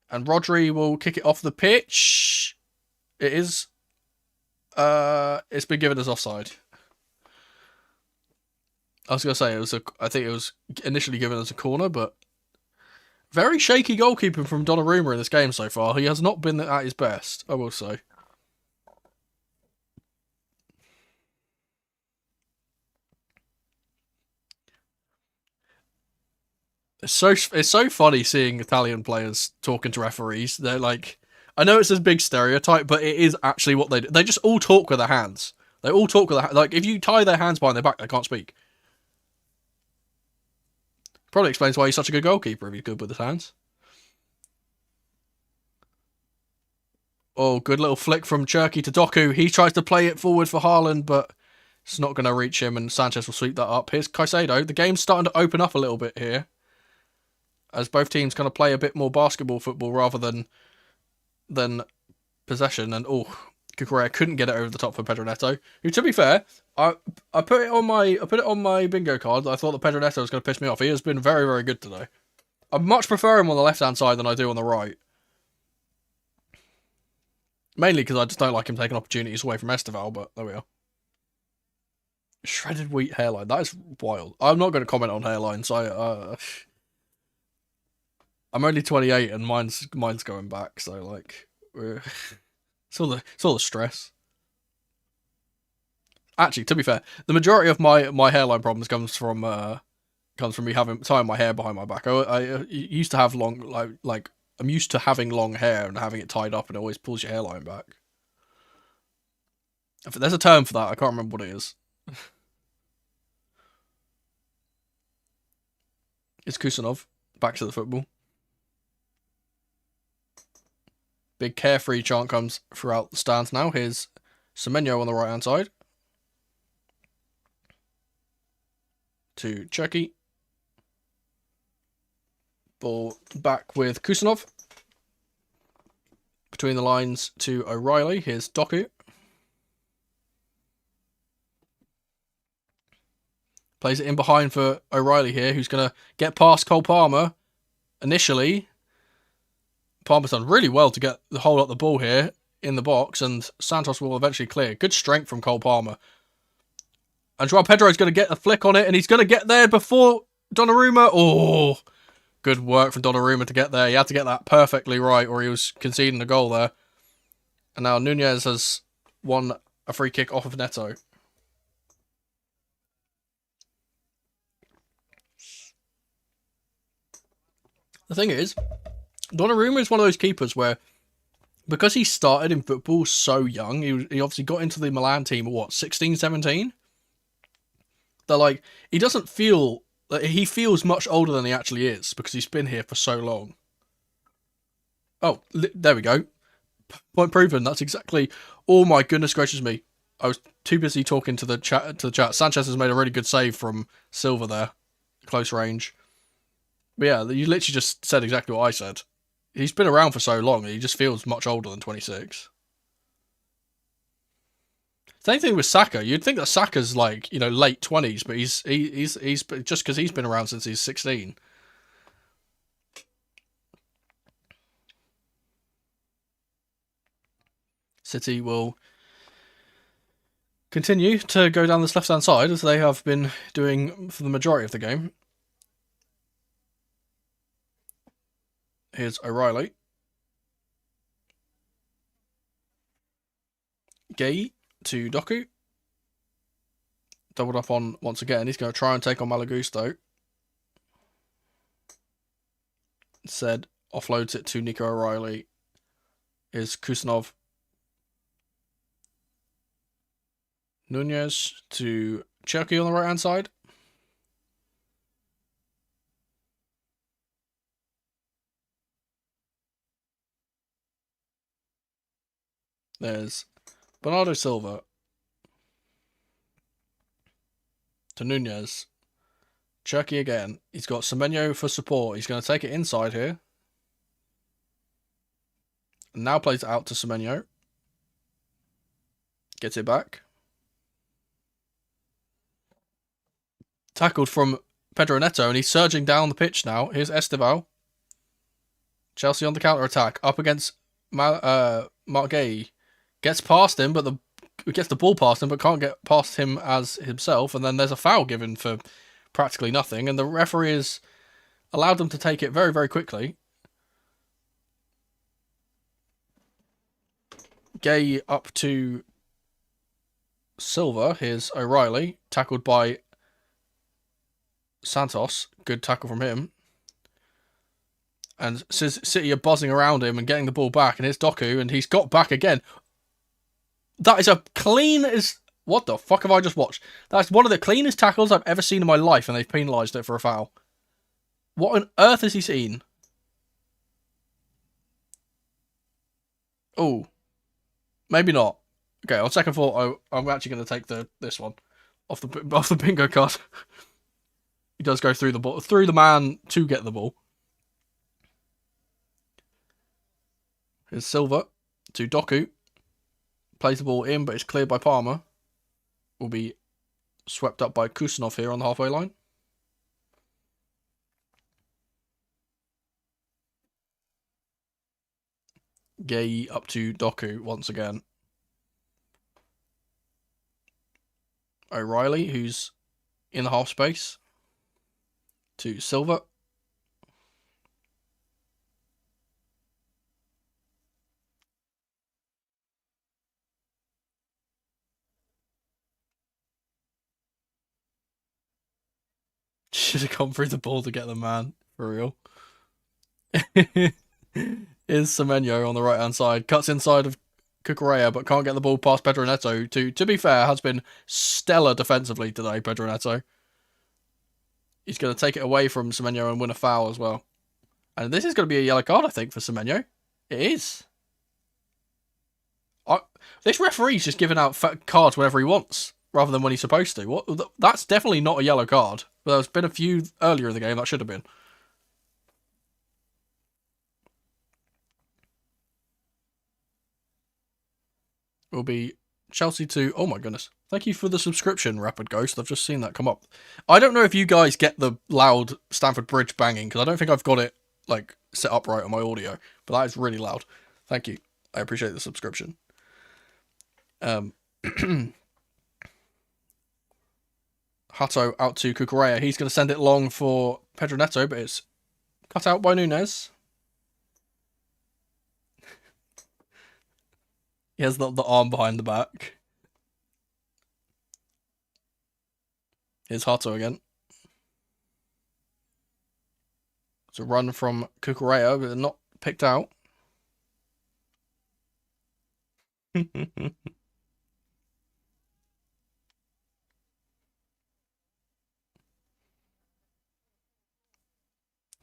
And Rodri will kick it off the pitch. It is... it's been given as offside. I was going to say, I think it was initially given as a corner, but... Very shaky goalkeeping from Donnarumma in this game so far. He has not been at his best, I will say. It's so funny seeing Italian players talking to referees. They're like, I know it's a big stereotype, but it is actually what they do. They just all talk with their hands. They all talk with their like if you tie their hands behind their back, they can't speak. Probably explains why he's such a good goalkeeper if he's good with his hands. Oh, good little flick from Cherky to Doku. He tries to play it forward for Haaland, but it's not going to reach him, and Sanchez will sweep that up. Here's Caicedo. The game's starting to open up a little bit here, as both teams kind of play a bit more basketball football rather than possession. And Cucurella couldn't get it over the top for Pedro Neto, who, to be fair, I put it on my bingo card. I thought that Pedro Neto was going to piss me off. He has been very, very good today. I much prefer him on the left hand side than I do on the right. Mainly because I just don't like him taking opportunities away from Esteval, but there we are. Shredded wheat hairline. That is wild. I'm not going to comment on hairlines. I'm only 28 and mine's going back, so like it's all the stress. Actually, to be fair, the majority of my hairline problems comes from me tying my hair behind my back. I used to have long like I'm used to having long hair and having it tied up, and it always pulls your hairline back. There's a term for that. I can't remember what it is. It's Kusanov. Back to the football. Big carefree chant comes throughout the stands now. Here's Semenyo on the right-hand side. To Cherky. Ball back with Kusanov. Between the lines to O'Reilly. Here's Doku. Plays it in behind for O'Reilly here, who's going to get past Cole Palmer. Initially, Palmer's done really well to get the hold up the ball here in the box, and Santos will eventually clear. Good strength from Cole Palmer. And Joao Pedro's going to get a flick on it, and he's going to get there before Donnarumma. Oh, good work from Donnarumma to get there. He had to get that perfectly right, or he was conceding a goal there. And now Nunez has won a free kick off of Neto. The thing is, Donnarumma is one of those keepers where, because he started in football so young, he obviously got into the Milan team at what, 16, 17? They're like, he doesn't feel, he feels much older than he actually is because he's been here for so long. Oh, there we go. Point proven. That's exactly, oh my goodness gracious me. I was too busy talking to the chat. Sanchez has made a really good save from Silva there. Close range. But yeah, you literally just said exactly what I said. He's been around for so long, he just feels much older than 26. Same thing with Saka. You'd think that Saka's like, late 20s, but he's just because he's been around since he's 16. City will continue to go down this left-hand side, as they have been doing for the majority of the game. Here's O'Reilly. Gay to Doku. Doubled up on once again. He's going to try and take on Malagusto. Said offloads it to Nico O'Reilly. Is Kusanov. Nunez to Cherky on the right hand side. There's Bernardo Silva to Nunez. Cherky again. He's got Semenyo for support. He's going to take it inside here. Now plays it out to Semenyo. Gets it back. Tackled from Pedro Neto, and he's surging down the pitch now. Here's Esteval. Chelsea on the counter-attack. Up against Margay. Gets past him, but gets the ball past him, but can't get past him as himself. And then there's a foul given for practically nothing. And the referee has allowed them to take it very, very quickly. Gay up to Silva. Here's O'Reilly. Tackled by Santos. Good tackle from him. And City are buzzing around him and getting the ball back. And here's Doku, and he's got back again. That is a clean as... What the fuck have I just watched? That's one of the cleanest tackles I've ever seen in my life, and they've penalised it for a foul. What on earth has he seen? Oh. Maybe not. Okay, on second thought, I'm actually going to take this one off the bingo card. He does go through the ball, through the man to get the ball. Here's Silva to Doku. Plays the ball in, but it's cleared by Palmer. Will be swept up by Kusanov here on the halfway line. Gay up to Doku once again. O'Reilly, who's in the half space, to Silva. Should have gone through the ball to get the man, for real. Is Semenyo on the right hand side. Cuts inside of Cucurella, but can't get the ball past Pedro Neto. To be fair, has been stellar defensively today, Pedro Neto. He's going to take it away from Semenyo and win a foul as well. And this is going to be a yellow card, I think, for Semenyo. It is. This referee's just giving out cards whenever he wants, rather than when he's supposed to. That's definitely not a yellow card. But there's been a few earlier in the game that should have been. Will be Chelsea 2. Oh my goodness. Thank you for the subscription, Rapid Ghost. I've just seen that come up. I don't know if you guys get the loud Stamford Bridge banging, because I don't think I've got it like set up right on my audio. But that is really loud. Thank you. I appreciate the subscription. Hato out to Cucurella. He's going to send it long for Pedro Neto, but it's cut out by Nunez. He has the arm behind the back. Here's Hato again. It's a run from Cucurella, but not picked out.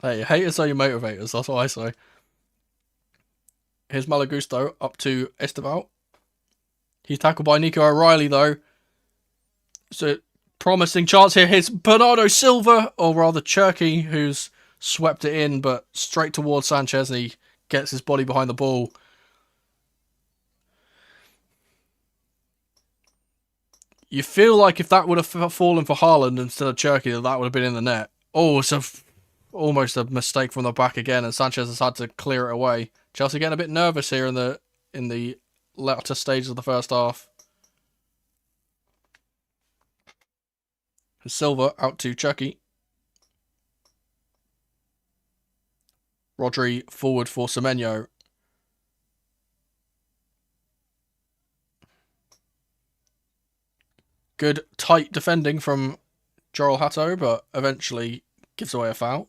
Hey, haters are your motivators, that's what I say. Here's Malagusto up to Esteval. He's tackled by Nico O'Reilly, though. So, promising chance here. Here's Bernardo Silva, or rather Cherky, who's swept it in, but straight towards Sanchez, and he gets his body behind the ball. You feel like if that would have fallen for Haaland instead of Cherky, that would have been in the net. Oh, it's almost a mistake from the back again, and Sanchez has had to clear it away. Chelsea getting a bit nervous here in the latter stages of the first half. Silva out to Chucky. Rodri forward for Semenyo. Good tight defending from Joel Hato, but eventually gives away a foul.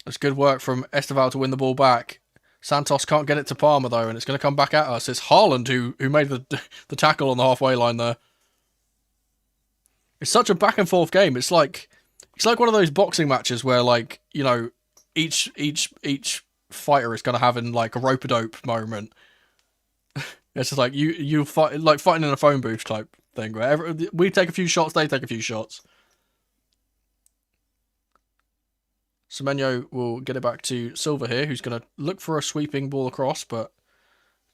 It's good work from Esteval to win the ball back. Santos can't get it to Palmer, though, and it's going to come back at us. It's Haaland who made the tackle on the halfway line there. It's such a back and forth game. It's like one of those boxing matches where, like, you know, each fighter is going to have in like a rope-a-dope moment. It's just like you fight, like fighting in a phone booth type thing, where we take a few shots, they take a few shots. Semenyo will get it back to Silva here, who's going to look for a sweeping ball across, but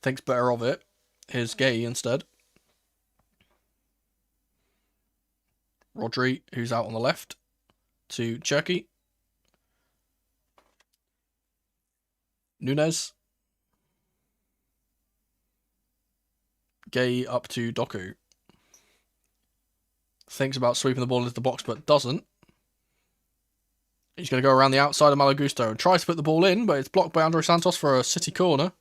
thinks better of it. Here's Gay instead. Rodri, who's out on the left, to Cherky. Nunez. Gay up to Doku. Thinks about sweeping the ball into the box, but doesn't. He's going to go around the outside of Malo Gusto and tries to put the ball in, but it's blocked by Andre Santos for a City corner.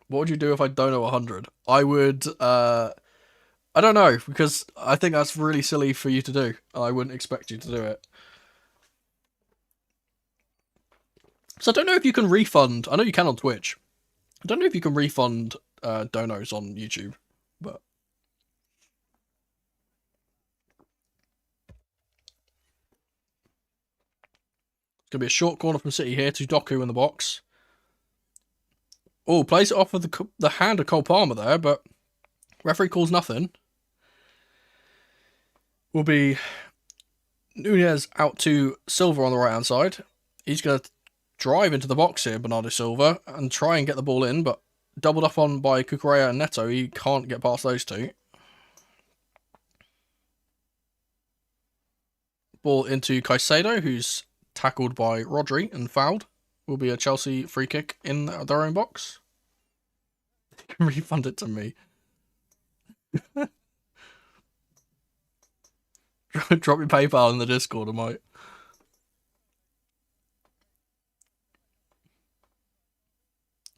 What would you do if I don't know 100? I would, I don't know, because I think that's really silly for you to do. I wouldn't expect you to do it. So I don't know if you can refund. I know you can on Twitch. I don't know if you can refund donos on YouTube, but it's going to be a short corner from City here to Doku in the box. Oh, plays it off of the hand of Cole Palmer there, but referee calls nothing. Will be Nunez out to Silva on the right-hand side. He's going to drive into the box here, Bernardo Silva, and try and get the ball in, but doubled up on by Cucurella and Neto. He can't get past those two. Ball into Caicedo, who's tackled by Rodri and fouled. Will be a Chelsea free kick in their own box. You can refund it to me. Drop your PayPal in the Discord, I might.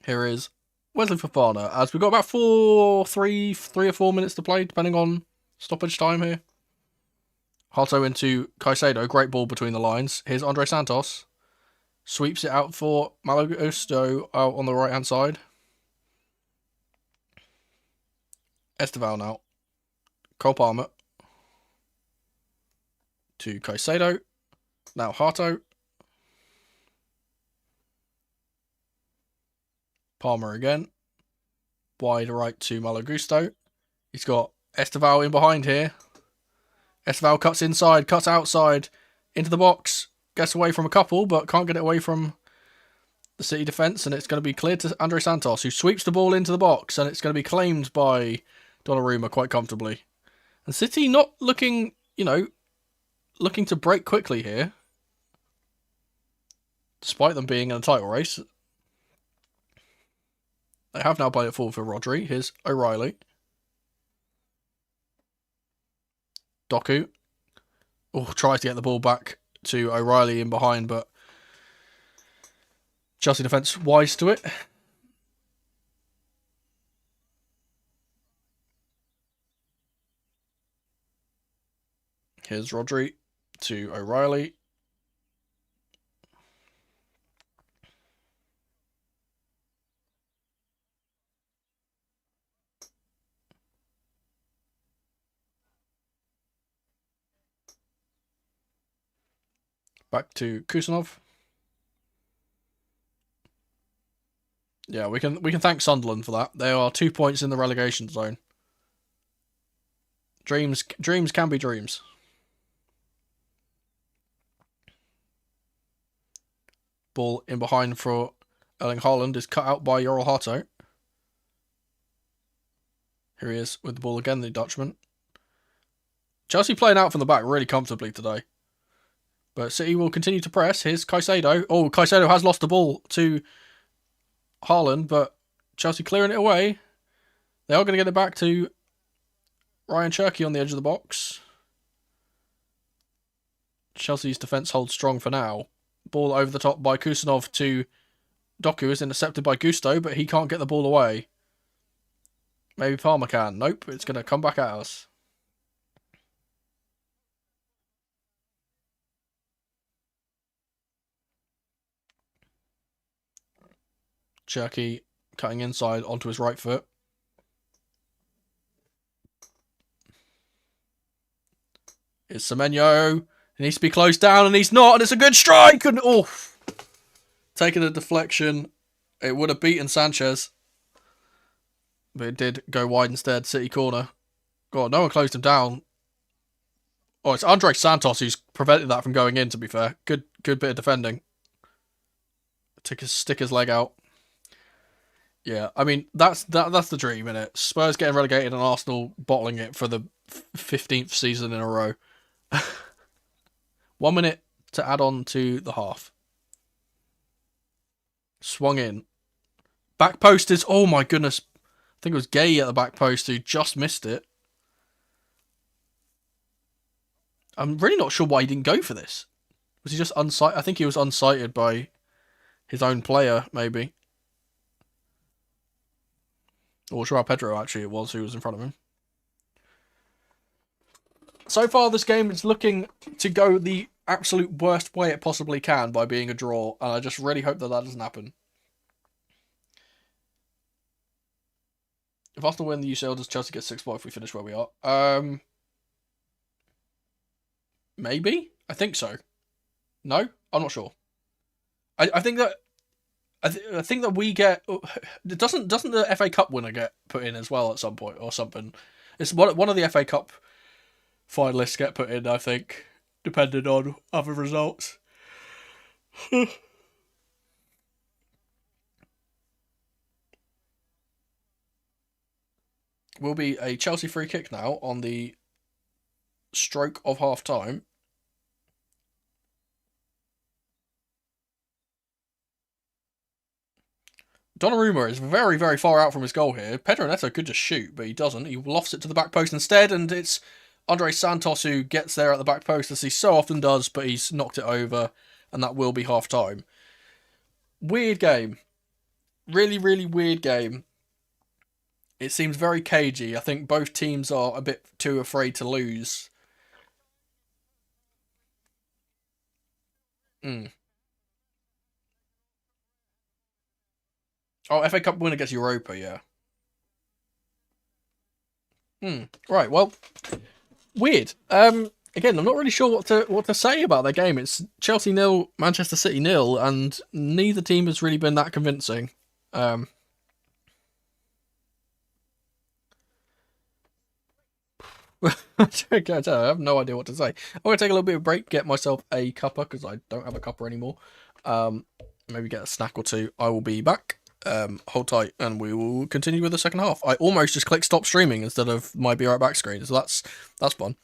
Here is Wesley Fofana, as we've got about 3 or 4 minutes to play, depending on stoppage time here. Hato into Caicedo, great ball between the lines. Here's Andre Santos. Sweeps it out for Malo Gusto out on the right-hand side. Esteval now. Cole Palmer. To Caicedo. Now Hato. Palmer again. Wide right to Malo Gusto. He's got Esteval in behind here. Esteval cuts inside, cuts outside, into the box. Gets away from a couple, but can't get it away from the City defence. And it's going to be cleared to Andre Santos, who sweeps the ball into the box. And it's going to be claimed by Donnarumma quite comfortably. And City not looking, you know, looking to break quickly here. Despite them being in a title race. They have now played it forward for Rodri. Here's O'Reilly. Doku. Oh, tries to get the ball back to O'Reilly in behind, but Chelsea defence wise to it. Here's Rodri to O'Reilly. Back to Kusanov. Yeah, we can thank Sunderland for that. They are 2 points in the relegation zone. Dreams can be dreams. Ball in behind for Erling Haaland is cut out by Yoral Hato. Here he is with the ball again, the Dutchman. Chelsea playing out from the back really comfortably today. But City will continue to press. Here's Caicedo. Oh, Caicedo has lost the ball to Haaland, but Chelsea clearing it away. They are going to get it back to Ryan Cherky on the edge of the box. Chelsea's defence holds strong for now. Ball over the top by Kusanov to Doku is intercepted by Gusto, but he can't get the ball away. Maybe Palmer can. Nope, it's going to come back at us. Cherky cutting inside onto his right foot. It's Semenyo. He needs to be closed down, and he's not, and it's a good strike! And taking a deflection. It would have beaten Sanchez. But it did go wide instead. City corner. God, no one closed him down. Oh, it's Andre Santos who's prevented that from going in, to be fair. Good bit of defending. Stick his leg out. Yeah, I mean, that's the dream, innit? Spurs getting relegated and Arsenal bottling it for the 15th season in a row. 1 minute to add on to the half. Swung in. Back post is... Oh, my goodness. I think it was Gay at the back post who just missed it. I'm really not sure why he didn't go for this. Was he just unsighted? I think he was unsighted by his own player, maybe. Or Joao Pedro, actually, it was who was in front of him. So far, this game is looking to go the absolute worst way it possibly can by being a draw, and I just really hope that doesn't happen. If Arsenal win the UCL, does Chelsea get 6 points if we finish where we are? Maybe? I think so. No? I'm not sure. I think that... I think that we get... Doesn't the FA Cup winner get put in as well at some point or something? It's one of the FA Cup finalists get put in, I think, depending on other results. Will be a Chelsea free kick now on the stroke of half time. Donnarumma is very, very far out from his goal here. Pedro Neto could just shoot, but he doesn't. He lofts it to the back post instead, and it's Andre Santos who gets there at the back post, as he so often does, but he's knocked it over, and that will be half time. Weird game. Really, really weird game. It seems very cagey. I think both teams are a bit too afraid to lose. Oh, FA Cup winner gets Europa, yeah. Right, well, weird. Again, I'm not really sure what to say about their game. It's Chelsea 0, Manchester City 0, and neither team has really been that convincing. I have no idea what to say. I'm going to take a little bit of a break, get myself a cuppa, because I don't have a cuppa anymore. Maybe get a snack or two. I will be back. Hold tight, and we will continue with the second half. I almost just clicked stop streaming instead of my be right back screen, so that's fun.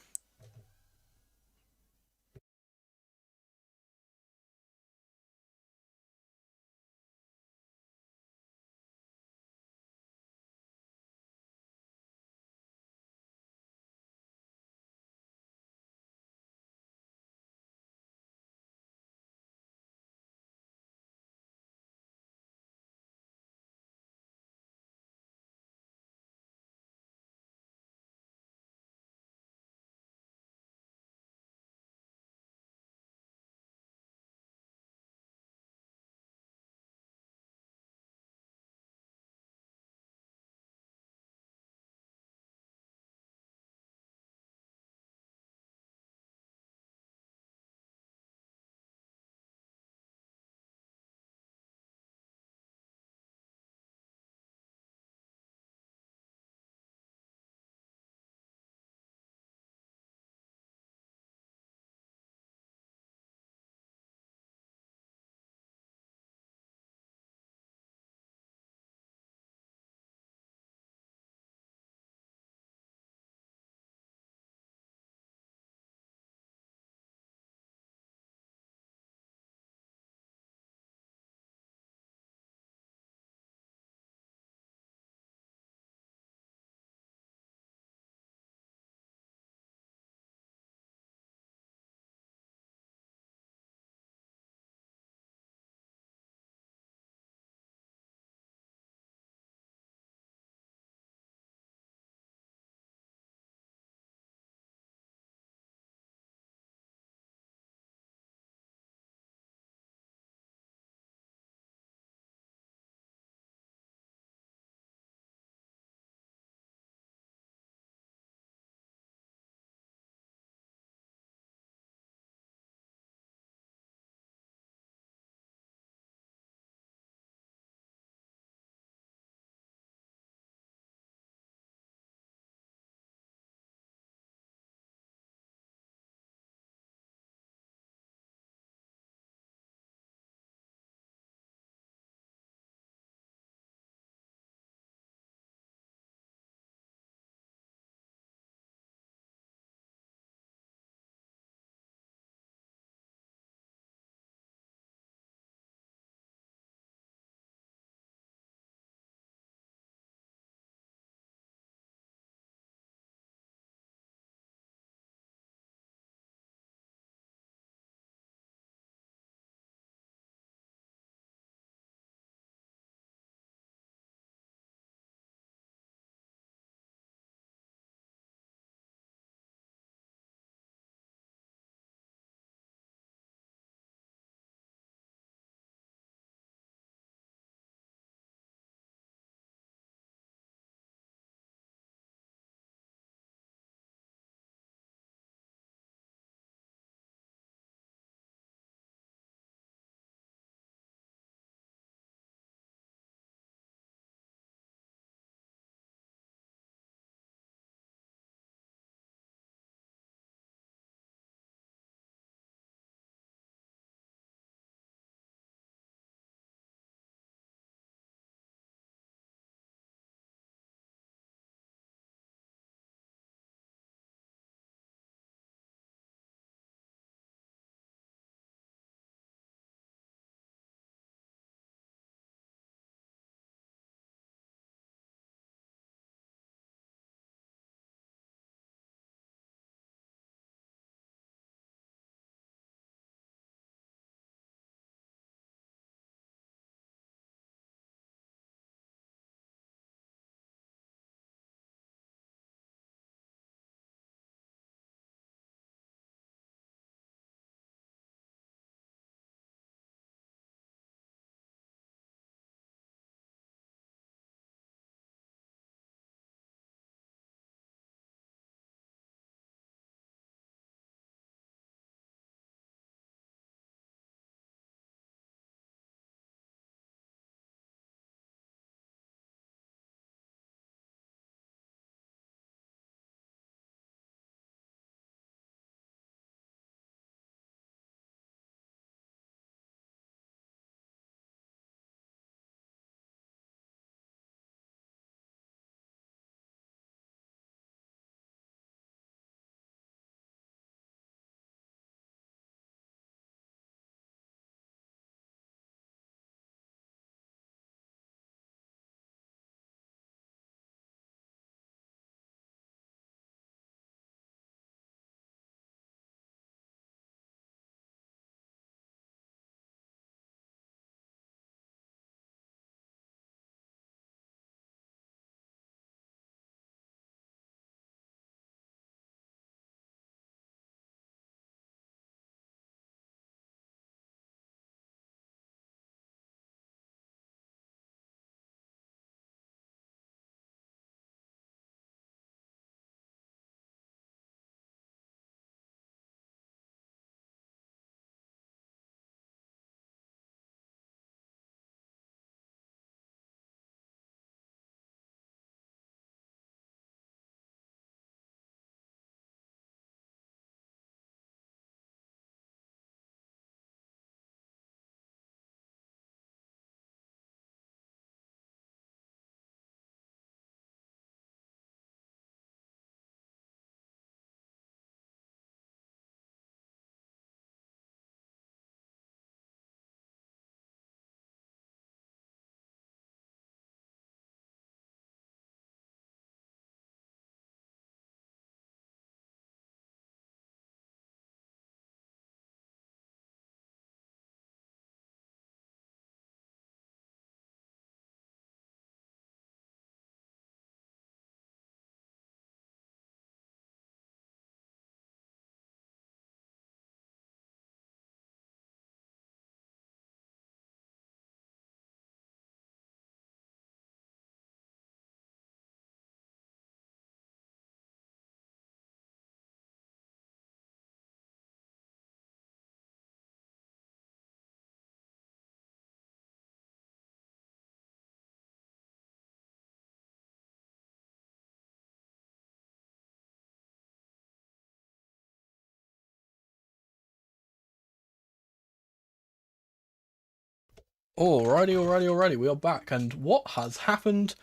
Alrighty. We are back, and what has happened?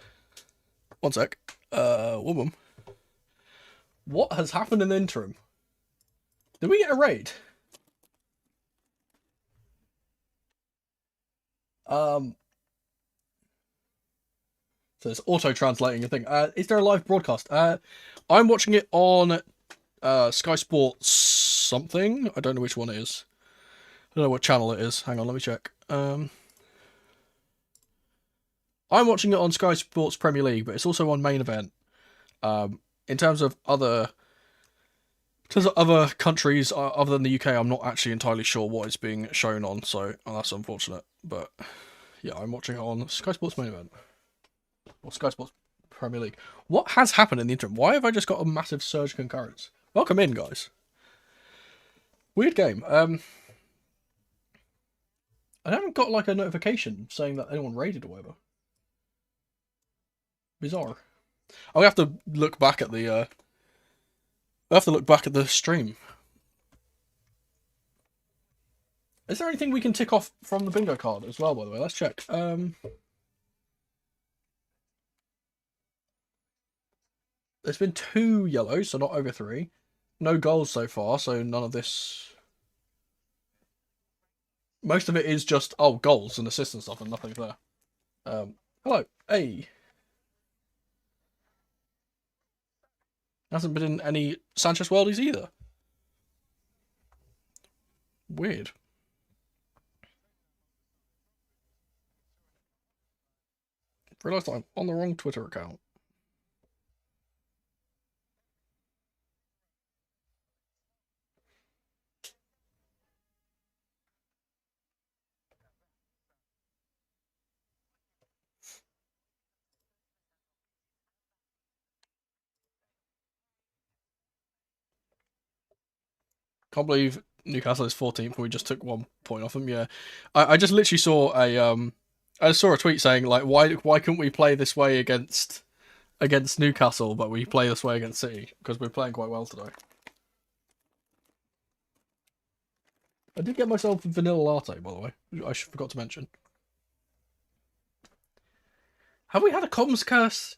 One sec. Woman. What has happened in the interim? Did we get a raid? So it's auto-translating a thing. Is there a live broadcast? I'm watching it on Sky Sports something. I don't know which one it is. I don't know what channel it is. Hang on, let me check. I'm watching it on Sky Sports Premier League, but it's also on Main Event. In terms of other countries other than the UK, I'm not actually entirely sure what it's being shown on, so that's unfortunate. But yeah, I'm watching it on Sky Sports Main Event. Or Sky Sports Premier League. What has happened in the interim? Why have I just got a massive surge concurrence? Welcome in, guys. Weird game. I haven't got like a notification saying that anyone raided or whatever. Bizarre. I'll have to look back at the stream. Is there anything we can tick off from the bingo card as well, by the way? Let's check. There's been 2 yellows, so not over 3. No goals so far, so none of this. Most of it is just, goals and assists and stuff, and nothing there. Hello. Hey. Hasn't been in any Sanchez Worldies either. Weird. I realised I'm on the wrong Twitter account. Can't believe Newcastle is 14th. We just took 1 point off them. Yeah, I just literally saw a tweet saying like why couldn't we play this way against Newcastle, but we play this way against City because we're playing quite well today. I did get myself a vanilla latte, by the way. I forgot to mention. Have we had a comms curse?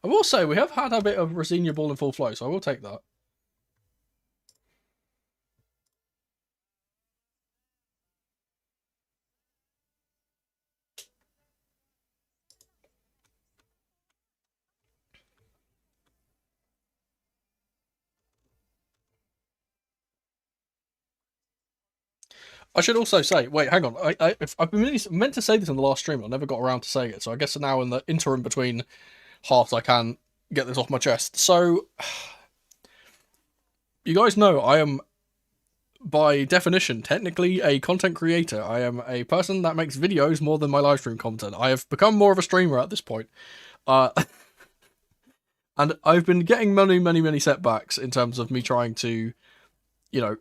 I will say we have had a bit of Rosenior ball in full flow, so I will take that. I should also say, wait, hang on. I've been meant to say this in the last stream. I never got around to saying it, so I guess now in the interim between halves, I can get this off my chest. So, you guys know I am, by definition, technically a content creator. I am a person that makes videos more than my live stream content. I have become more of a streamer at this point. And I've been getting many setbacks in terms of me trying to,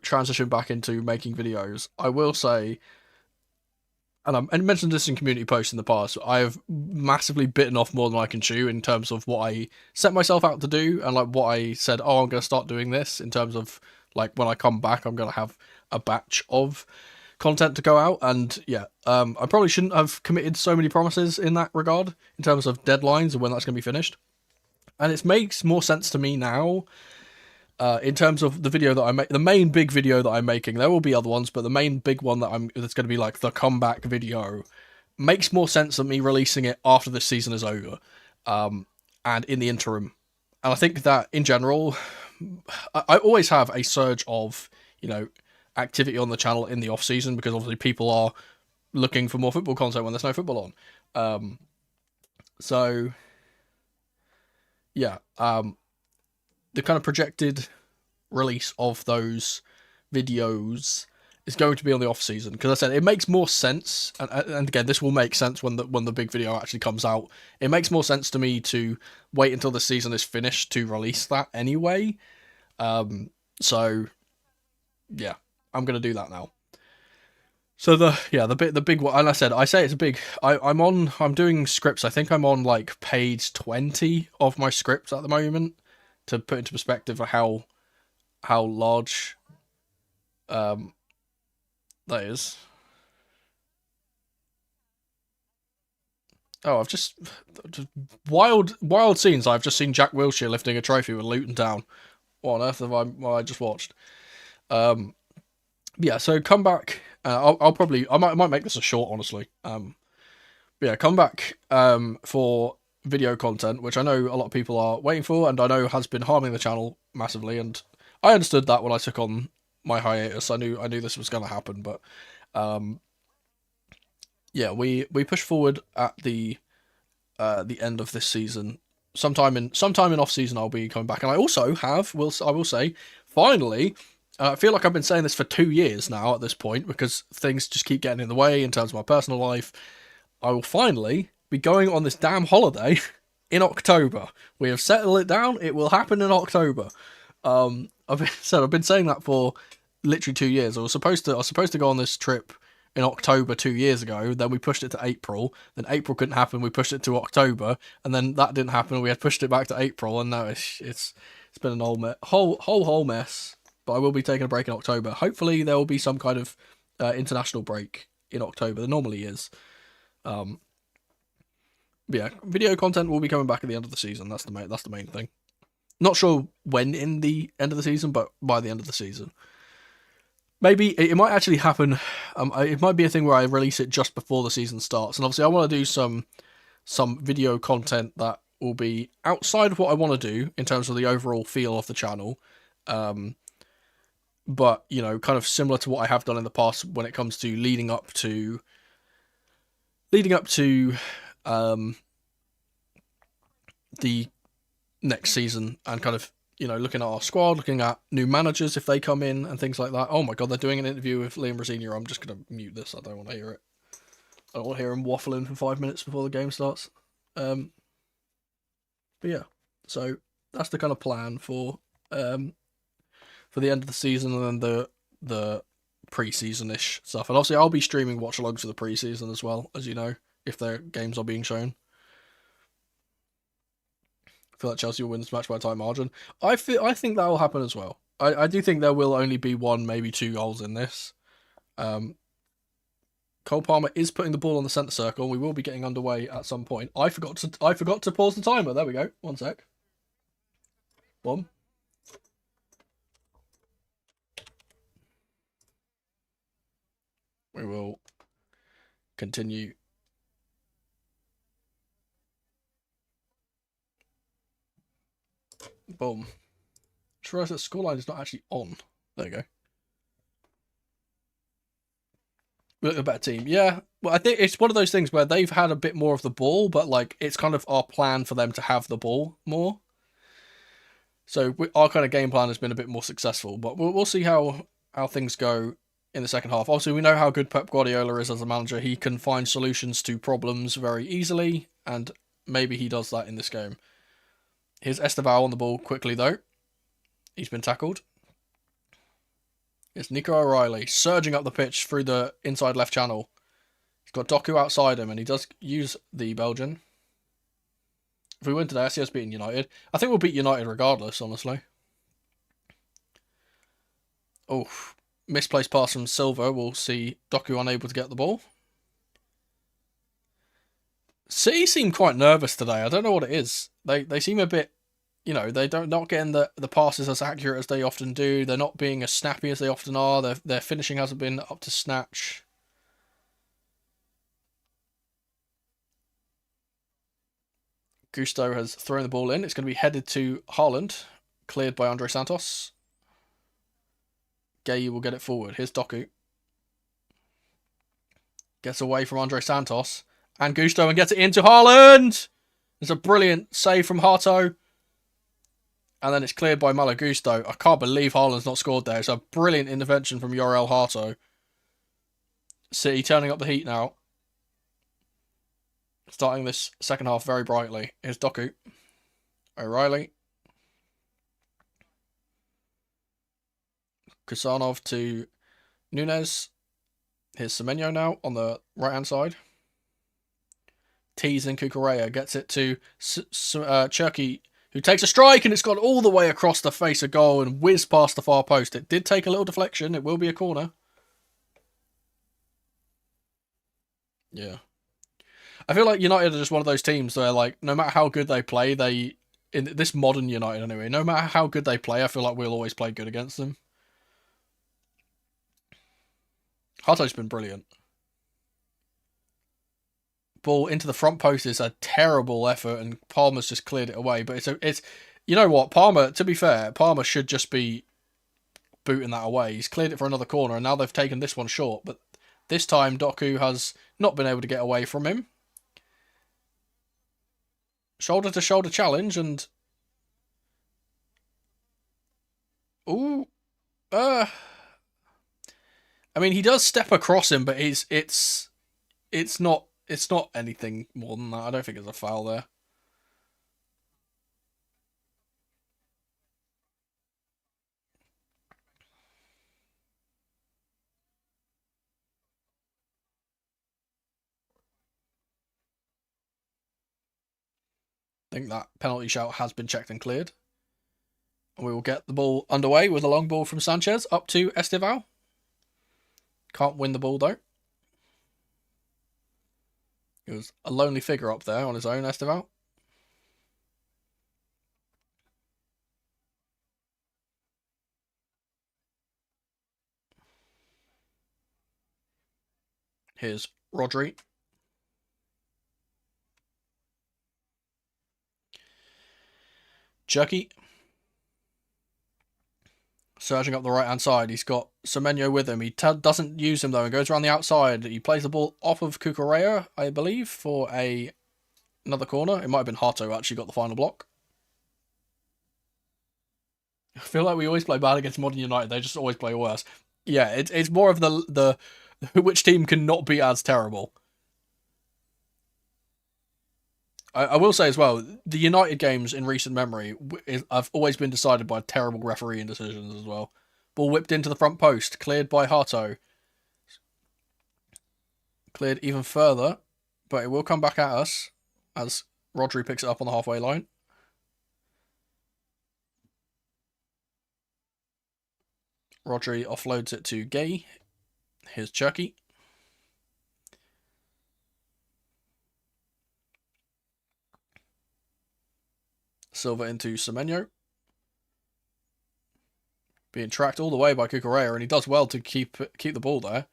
transition back into making videos. I will say, and I mentioned this in community posts in the past, I have massively bitten off more than I can chew in terms of what I set myself out to do, and like what I said, I'm going to start doing this in terms of like when I come back, I'm going to have a batch of content to go out. And yeah, I probably shouldn't have committed so many promises in that regard in terms of deadlines and when that's going to be finished. And it makes more sense to me now. In terms of the video that I make, the main big video that I'm making, there will be other ones, but the main big one that's going to be like the comeback video makes more sense than me releasing it after this season is over, and in the interim. And I think that in general, I always have a surge of, activity on the channel in the off season because obviously people are looking for more football content when there's no football on. So yeah, the kind of projected release of those videos is going to be on the off season because I said it makes more sense, and again this will make sense when the big video actually comes out. It makes more sense to me to wait until the season is finished to release that anyway. So yeah, I'm gonna do that now. So the big one, and I say it's a big. I'm doing scripts. I think I'm on like page 20 of my scripts at the moment, to put into perspective of how large that is. Oh, I've just wild scenes. I've just seen Jack Wilshere lifting a trophy with Luton Town. What on earth have I just watched? Yeah. So come back. I'll probably I might make this a short, honestly. Yeah, come back for video content, which I know a lot of people are waiting for, and I know has been harming the channel massively. And I understood that when I took on my hiatus. I knew this was going to happen, but yeah, we push forward at the end of this season. Sometime in off season, I'll be coming back, and I also have I will say finally. I feel like I've been saying this for 2 years now at this point because things just keep getting in the way in terms of my personal life. I will finally be going on this damn holiday in October. We have settled it down. It will happen in October. I've been saying that for literally 2 years. I was supposed to go on this trip in October 2 years ago. Then we pushed it to April. Then April couldn't happen. We pushed it to October, and then that didn't happen. We had pushed it back to April, and now it's been an whole mess. But I will be taking a break in October. Hopefully there will be some kind of international break in October. There normally is. Yeah, video content will be coming back at the end of the season. That's the main thing. Not sure when in the end of the season, but by the end of the season. Maybe it might actually happen. It might be a thing where I release it just before the season starts. And obviously I want to do some video content that will be outside of what I want to do in terms of the overall feel of the channel. But, you know, kind of similar to what I have done in the past when it comes to leading up to the next season, and kind of, you know, looking at our squad, looking at new managers if they come in and things like that. Oh my god, they're doing an interview with Liam Rosenior. I'm just going to mute this. I don't want to hear it. I don't want to hear him waffling for 5 minutes before the game starts. But yeah, so that's the kind of plan for the end of the season, and then the pre-season-ish stuff. And obviously I'll be streaming watch-alongs for the pre-season as well, as you know, if their games are being shown. I feel like Chelsea will win this match by a time margin. I think that will happen as well. I do think there will only be 1, maybe 2 goals in this. Cole Palmer is putting the ball on the centre circle. We will be getting underway at some point. I forgot to pause the timer. There we go. 1 sec. Boom. We will continue. Boom. Just realised that scoreline is not actually on. There you go. We look a better team. Yeah. Well, I think it's one of those things where they've had a bit more of the ball, but like it's kind of our plan for them to have the ball more. So our kind of game plan has been a bit more successful, but we'll see how things go in the second half. Obviously, we know how good Pep Guardiola is as a manager. He can find solutions to problems very easily, and maybe he does that in this game. Here's Esteval on the ball quickly, though. He's been tackled. It's Nico O'Reilly surging up the pitch through the inside left channel. He's got Doku outside him, and he does use the Belgian. If we win today, I see us beating United. I think we'll beat United regardless, honestly. Oh, misplaced pass from Silva. We'll see Doku unable to get the ball. City seem quite nervous today. I don't know what it is. They seem a bit, you know, not getting the passes as accurate as they often do. They're not being as snappy as they often are. Their finishing hasn't been up to snatch. Gusto has thrown the ball in. It's going to be headed to Haaland. Cleared by Andre Santos. Gay will get it forward. Here's Doku. Gets away from Andre Santos. And Gusto and gets it into Haaland! It's a brilliant save from Hato. And then it's cleared by Malo Gusto. I can't believe Haaland's not scored there. It's a brilliant intervention from Yorel Hato. City turning up the heat now. Starting this second half very brightly. Here's Doku. O'Reilly. Kusanov to Nunes. Here's Semenyo now on the right-hand side. Teasing Kukurea. Gets it to Cherky, who takes a strike, and it's gone all the way across the face of goal and whizzed past the far post. It did take a little deflection. It will be a corner. Yeah. I feel like United are just one of those teams where, like, no matter how good they play, in this modern United anyway, no matter how good they play, I feel like we'll always play good against them. Harto's been brilliant. Ball into the front post is a terrible effort, and Palmer's just cleared it away. But it's you know what, Palmer. To be fair, Palmer should just be booting that away. He's cleared it for another corner, and now they've taken this one short. But this time, Doku has not been able to get away from him. Shoulder to shoulder challenge, and ooh, I mean, he does step across him, but it's not anything more than that. I don't think it's a foul there. I think that penalty shout has been checked and cleared. And we will get the ball underway with a long ball from Sanchez up to Esteval. Can't win the ball though. He was a lonely figure up there on his own, Esteval. Here's Rodri. Jerky. Surging up the right-hand side. He's got Semenyo with him. He doesn't use him, though, and goes around the outside. He plays the ball off of Cucurella, I believe, for another corner. It might have been Hato who actually got the final block. I feel like we always play bad against Modern United. They just always play worse. Yeah, it's more of the which team can not be as terrible. I will say as well, the United games in recent memory have always been decided by terrible refereeing decisions as well. Ball whipped into the front post, cleared by Hato. Cleared even further, but it will come back at us as Rodri picks it up on the halfway line. Rodri offloads it to Gay. Here's Cherky. Silva into Semenyo. Being tracked all the way by Cucurella, and he does well to keep the ball there.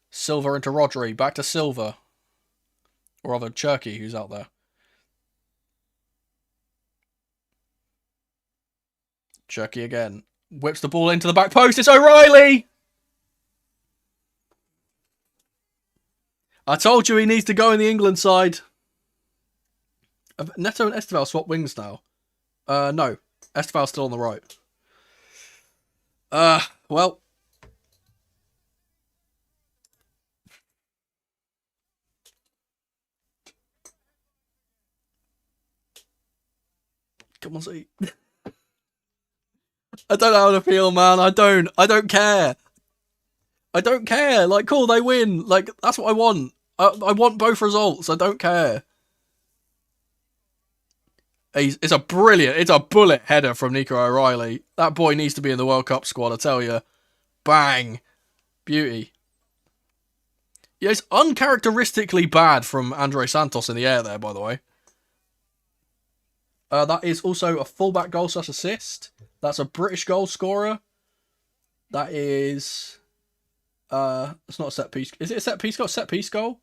Silva into Rodri. Back to Silva. Or rather, Cherky, who's out there. Cherky again. Whips the ball into the back post. It's O'Reilly! I told you he needs to go in the England side. Neto and Esteval swap wings now. No. Esteval's still on the right. Well. Come on, see. I don't know how to feel, man. I don't care. I don't care. Like, cool, they win. Like, that's what I want. I want both results. I don't care. It's a bullet header from Nico O'Reilly. That boy needs to be in the World Cup squad, I tell you. Bang. Beauty. Yeah, it's uncharacteristically bad from Andre Santos in the air there, by the way. That is also a fullback goal / assist. That's a British goal scorer. That is... it's not a set piece. Is it a set piece goal? Set piece goal?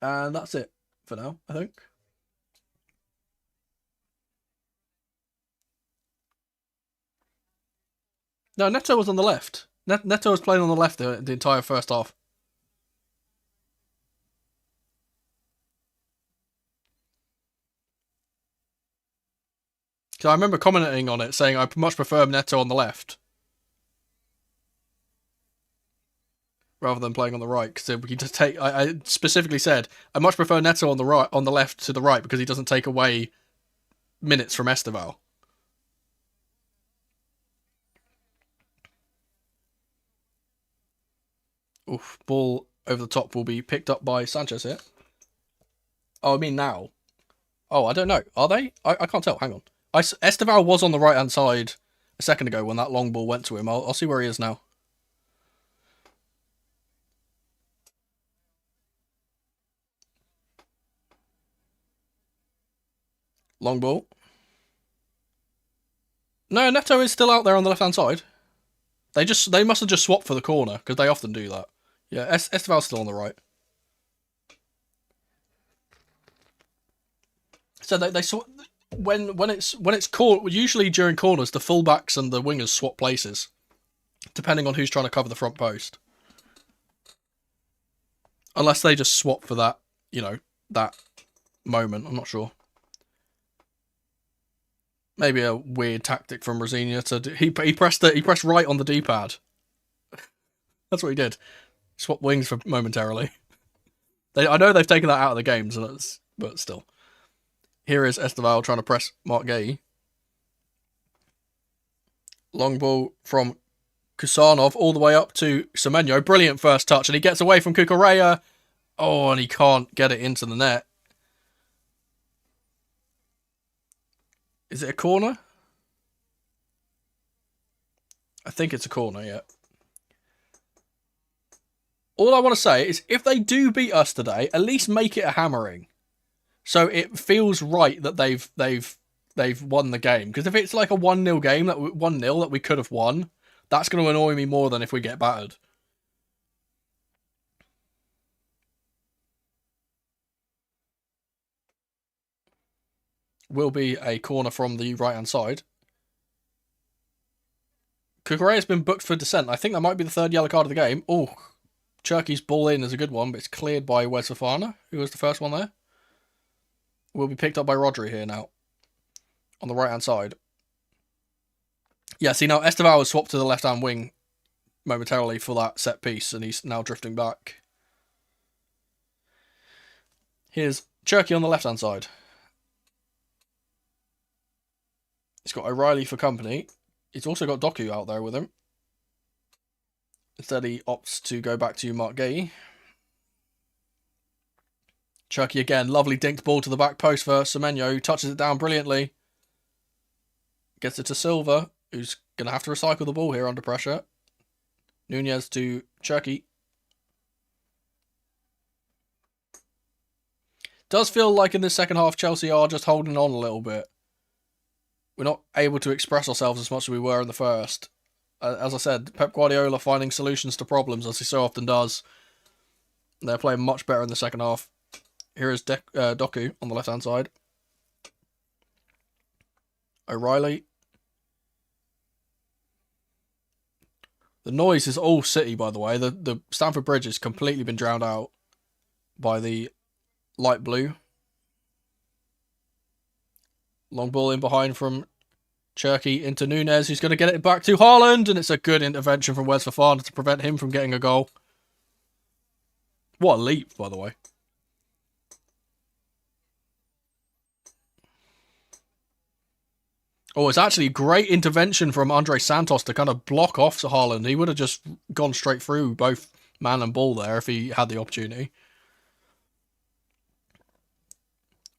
And that's it for now, I think. No, Neto was on the left. Neto was playing on the left the entire first half. Because I remember commenting on it, saying I much prefer Neto on the left rather than playing on the right. Because we just take. I specifically said I much prefer Neto on the right, on the left to the right, because he doesn't take away minutes from Esteval. Oof, ball over the top will be picked up by Sanchez here. Oh, I mean now. Oh, I don't know. Are they? I can't tell. Hang on. Esteval was on the right-hand side. second ago when that long ball went to him. I'll see where he is now. Long ball. No, Neto is still out there on the left-hand side. They must have just swapped for the corner, because they often do that. Yeah, Esteval's still on the right. So they swap when it's usually during corners, the fullbacks and the wingers swap places, depending on who's trying to cover the front post. Unless they just swap for that, that moment. I'm not sure. Maybe a weird tactic from Rosinia to do. He pressed right on the D-pad. That's what he did. Swap wings for momentarily. I know they've taken that out of the games, but still. Here is Esteval trying to press Mark Gay. Long ball from Kusanov all the way up to Semenyo. Brilliant first touch, and he gets away from Kukureya. Oh, and he can't get it into the net. Is it a corner? I think it's a corner, yeah. All I want to say is, if they do beat us today, at least make it a hammering, so it feels right that they've won the game. Because if it's like a 1-0 game, 1-0 that we could have won, that's going to annoy me more than if we get battered. Will be a corner from the right-hand side. Kukureya has been booked for dissent. I think that might be the third yellow card of the game. Oh, Cherky's ball in is a good one, but it's cleared by Wes Fofana, who was the first one there. Will be picked up by Rodri here now, on the right-hand side. Yeah, see now Esteval has swapped to the left-hand wing momentarily for that set piece, and he's now drifting back. Here's Cherky on the left-hand side. He's got O'Reilly for company. He's also got Doku out there with him. Instead, he opts to go back to Mark Gay. Cherky again, lovely dinked ball to the back post for Semenyo, who touches it down brilliantly. Gets it to Silva, who's going to have to recycle the ball here under pressure. Nunez to Cherky. Does feel like in this second half, Chelsea are just holding on a little bit. We're not able to express ourselves as much as we were in the first. As I said, Pep Guardiola finding solutions to problems, as he so often does. They're playing much better in the second half. Here is Doku on the left-hand side. O'Reilly. The noise is all City, by the way. The Stamford Bridge has completely been drowned out by the light blue. Long ball in behind from Cherky into Nunez, who's going to get it back to Haaland, and it's a good intervention from Wes Fofana to prevent him from getting a goal. What a leap, by the way. Oh, it's actually a great intervention from Andre Santos to kind of block off Haaland. He would have just gone straight through both man and ball there if he had the opportunity.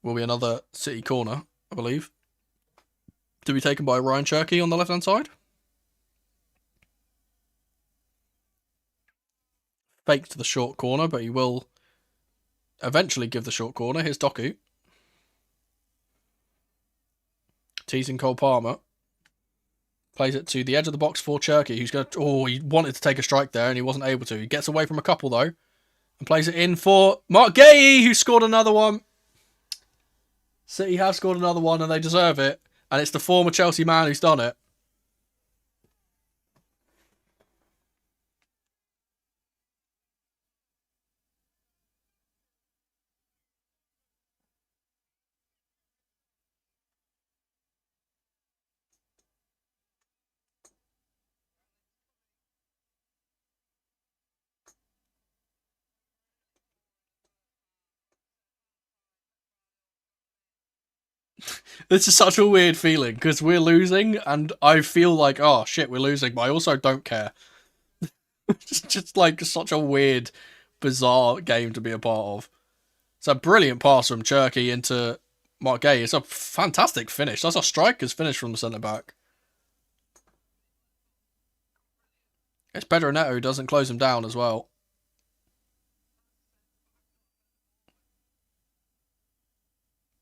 Will be another City corner, I believe. To be taken by Ryan Cherky on the left-hand side. Faked the short corner, but he will eventually give the short corner. Here's Doku. Teasing Cole Palmer. Plays it to the edge of the box for Cherky, who's going to... Oh, he wanted to take a strike there, and he wasn't able to. He gets away from a couple, though. And plays it in for Mark Gay, who scored another one. City have scored another one, and they deserve it. And it's the former Chelsea man who's done it. This is such a weird feeling, because we're losing, and I feel like, oh shit, we're losing, but I also don't care. It's just like such a weird, bizarre game to be a part of. It's a brilliant pass from Cherky into Mark Gay. It's a fantastic finish. That's a striker's finish from the centre-back. It's Pedro Neto who doesn't close him down as well.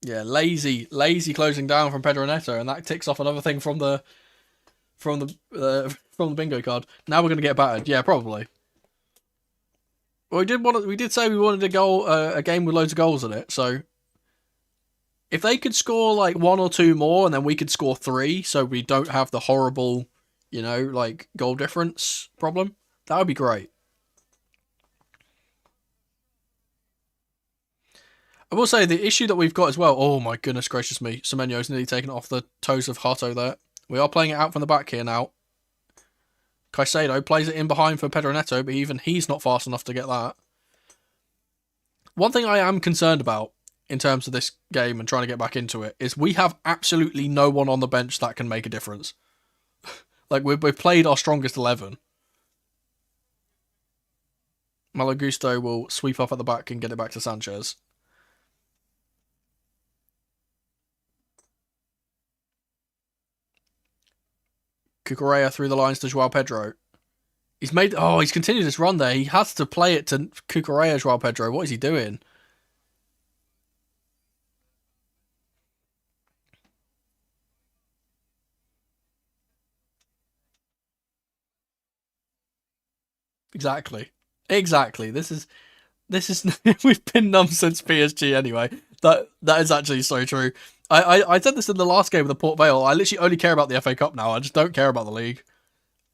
Yeah, lazy closing down from Pedro Neto, and that ticks off another thing from the bingo card. Now we're gonna get battered. Yeah, probably. Well, we did say we wanted a game with loads of goals in it. So if they could score like 1 or 2 more, and then we could score 3, so we don't have the horrible, like goal difference problem, that would be great. I will say the issue that we've got as well. Oh my goodness gracious me! Semenyo's nearly taken it off the toes of Hato there. We are playing it out from the back here now. Caicedo plays it in behind for Pedro Neto, but even he's not fast enough to get that. One thing I am concerned about in terms of this game and trying to get back into it is we have absolutely no one on the bench that can make a difference. Like, we've played our strongest 11. Malagusto will sweep up at the back and get it back to Sanchez. Cucurella through the lines to Joao Pedro. He's continued his run there. He has to play it to Cucurella, Joao Pedro. What is he doing? Exactly. This is we've been numb since PSG anyway. That is actually so true. I said this in the last game with the Port Vale. I literally only care about the FA Cup now. I just don't care about the league.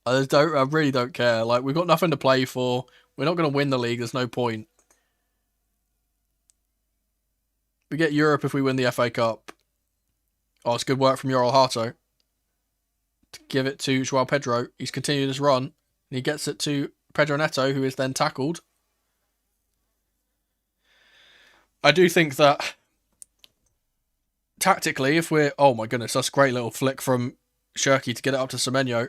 I really don't care. Like, we've got nothing to play for. We're not going to win the league. There's no point. We get Europe if we win the FA Cup. Oh, it's good work from Yoral Hato. To give it to Joao Pedro. He's continued his run. And he gets it to Pedro Neto, who is then tackled. I do think that tactically, if we're... Oh my goodness, that's a great little flick from Shirky to get it up to Semenyo.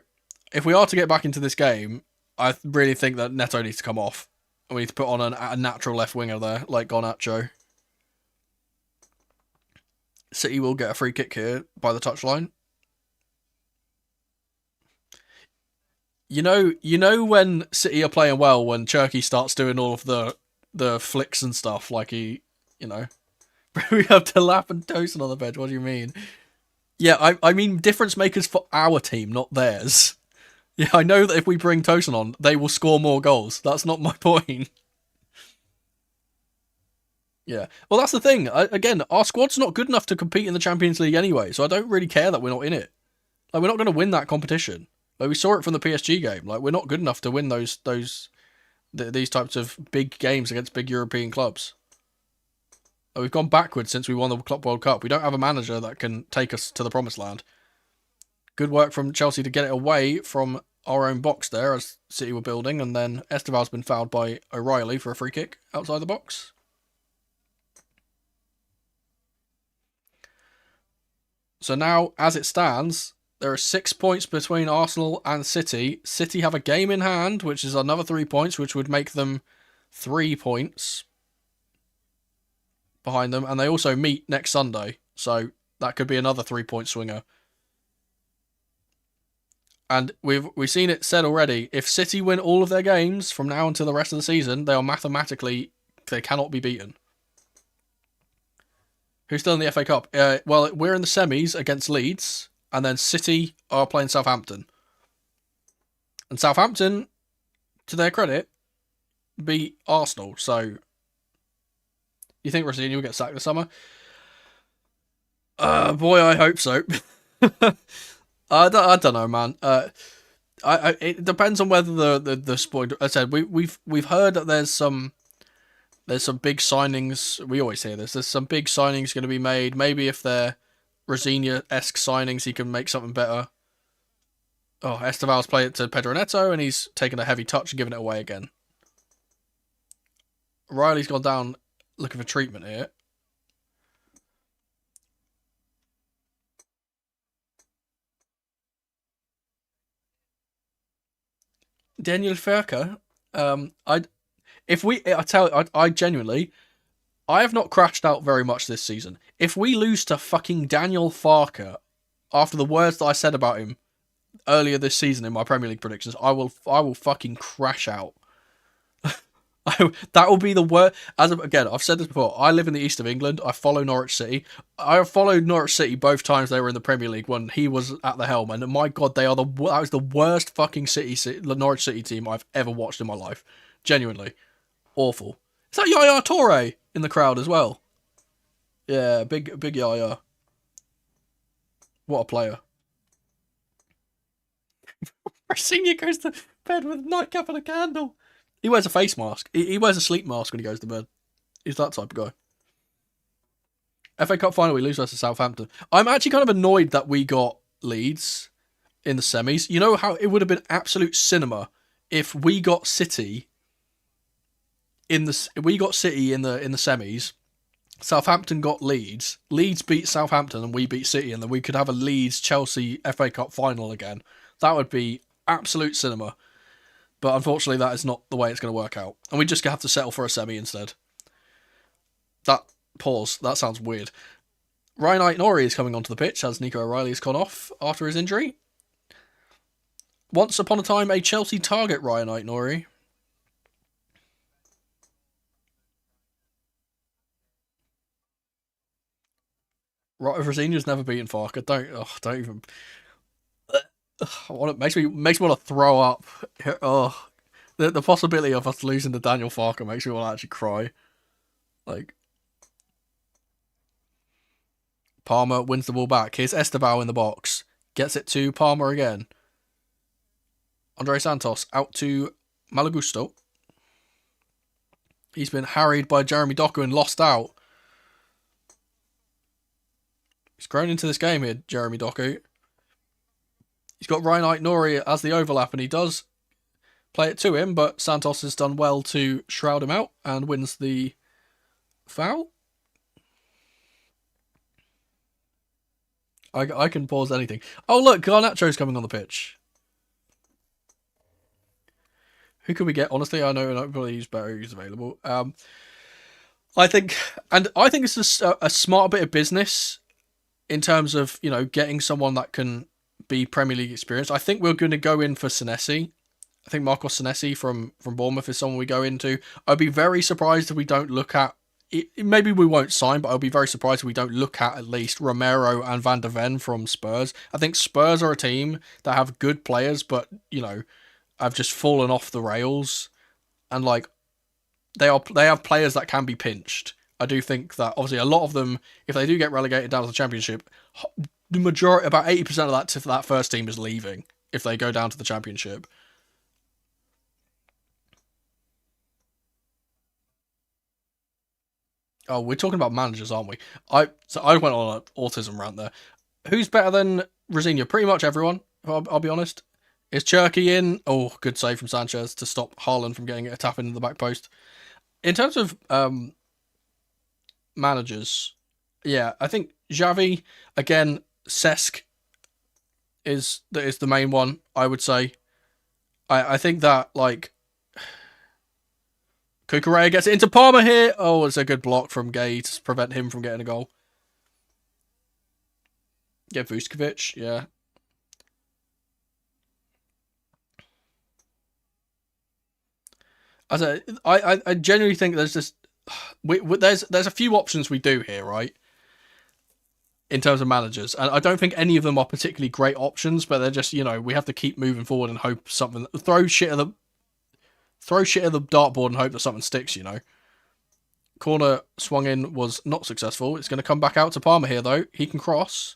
If we are to get back into this game, I really think that Neto needs to come off. And we need to put on a natural left winger there, like Garnacho. City will get a free kick here by the touchline. You know when City are playing well, when Cherky starts doing all of the flicks and stuff, like we have Delap and Tosin on the bench. What do you mean? Yeah, I mean difference makers for our team, not theirs. Yeah, I know that if we bring Tosin on, they will score more goals. That's not my point. Yeah. Well, that's the thing. Again, our squad's not good enough to compete in the Champions League anyway, so I don't really care that we're not in it. Like, we're not going to win that competition. Like, we saw it from the PSG game. Like, we're not good enough to win these types of big games against big European clubs. Like, we've gone backwards since we won the Club World Cup. We don't have a manager that can take us to the promised land. Good work from Chelsea to get it away from our own box there as City were building, and then Esteval's been fouled by O'Reilly for a free kick outside the box. So now, as it stands, there are 6 points between Arsenal and City. City have a game in hand, which is another 3 points, which would make them 3 points behind them. And they also meet next Sunday, so that could be another 3-point swinger. And we've seen it said already, if City win all of their games from now until the rest of the season, they cannot be beaten. Who's still in the FA Cup? Well, we're in the semis against Leeds, and then City are playing Southampton. And Southampton, to their credit, beat Arsenal. So, you think Rossini will get sacked this summer? Boy, I hope so. I don't know, man. It depends on whether the sport. I said we've heard that there's some big signings. We always hear this. There's some big signings going to be made. Maybe if they're Rosinia-esque signings, he can make something better. Oh, Esteval's played it to Pedro Neto, and he's taken a heavy touch and given it away again. Riley's gone down looking for treatment here. Daniel Ferker, I genuinely, I have not crashed out very much this season. If we lose to fucking Daniel Farker after the words that I said about him earlier this season in my Premier League predictions, I will fucking crash out. That will be the worst. Again, I've said this before. I live in the east of England. I follow Norwich City. I have followed Norwich City both times they were in the Premier League when he was at the helm. And my God, that was the worst fucking Norwich City team I've ever watched in my life. Genuinely. Awful. Is that Yaya Toure in the crowd as well? Yeah, big Yaya. What a player. Senior goes to bed with a nightcap and a candle. He wears a face mask. He wears a sleep mask when he goes to bed. He's that type of guy. FA Cup final, we lose versus Southampton. I'm actually kind of annoyed that we got Leeds in the semis. You know how it would have been absolute cinema if we got City in the semis. Southampton got Leeds. Leeds beat Southampton and we beat City, and then we could have a Leeds-Chelsea FA Cup final again. That would be absolute cinema. But unfortunately, that is not the way it's going to work out. And we just have to settle for a semi instead. That sounds weird. Ryan Aït-Nouri is coming onto the pitch as Nico O'Reilly has gone off after his injury. Once upon a time, a Chelsea target, Ryan Aït-Nouri. Rosenior's never beaten Farke. Don't even... It makes me want to throw up. Oh, the possibility of us losing to Daniel Farke makes me want to actually cry. Like, Palmer wins the ball back. Here's Esteban in the box. Gets it to Palmer again. Andre Santos out to Malagusto. He's been harried by Jeremy Doku and lost out. He's grown into this game here, Jeremy Doku. He's got Ryan Aït-Nouri as the overlap, and he does play it to him, but Santos has done well to shroud him out and wins the foul. I can pause anything. Oh, look, Garnacho's coming on the pitch. Who can we get? Honestly, I know nobody who's better who's available. I think it's a smart bit of business in terms of, getting someone that can be Premier League experienced. I think we're going to go in for Senesi. I think Marcos Senesi from Bournemouth is someone we go into. I'd be very surprised if we don't look at... Maybe we won't sign, but I'll be very surprised if we don't look at least Romero and Van der Ven from Spurs. I think Spurs are a team that have good players, but, have just fallen off the rails. And, they have players that can be pinched. I do think that, obviously, a lot of them, if they do get relegated down to the Championship... The majority, about 80% of that first team is leaving if they go down to the Championship. Oh, we're talking about managers, aren't we? I went on an autism rant there. Who's better than Rosenior? Pretty much everyone, I'll be honest. Is Cherky in? Oh, good save from Sanchez to stop Haaland from getting a tap into the back post. In terms of managers, yeah, I think Xavi, again, Cesc is the main one, I would say. I think that, Cucurella gets it into Palmer here. Oh, it's a good block from Gay to prevent him from getting a goal. Yeah, Vuskovic, yeah. I genuinely think there's just... there's a few options we do here, right? In terms of managers, and I don't think any of them are particularly great options, but they're just, we have to keep moving forward and hope something, throw shit at the dartboard and hope that something sticks, Corner swung in was not successful. It's going to come back out to Palmer here, though. He can cross.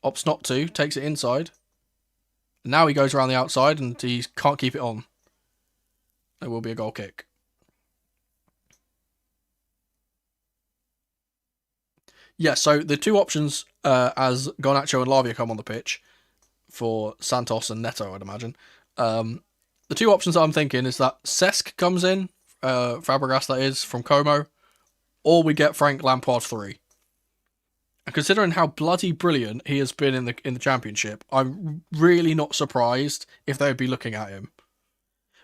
Opts not to, takes it inside. Now he goes around the outside and he can't keep it on. There will be a goal kick. Yeah, so the two options as Garnacho and Lavia come on the pitch for Santos and Neto, I'd imagine. The two options that I'm thinking is that Cesc comes in, Fabregas that is, from Como, or we get Frank Lampard 3. And considering how bloody brilliant he has been in the Championship, I'm really not surprised if they would be looking at him.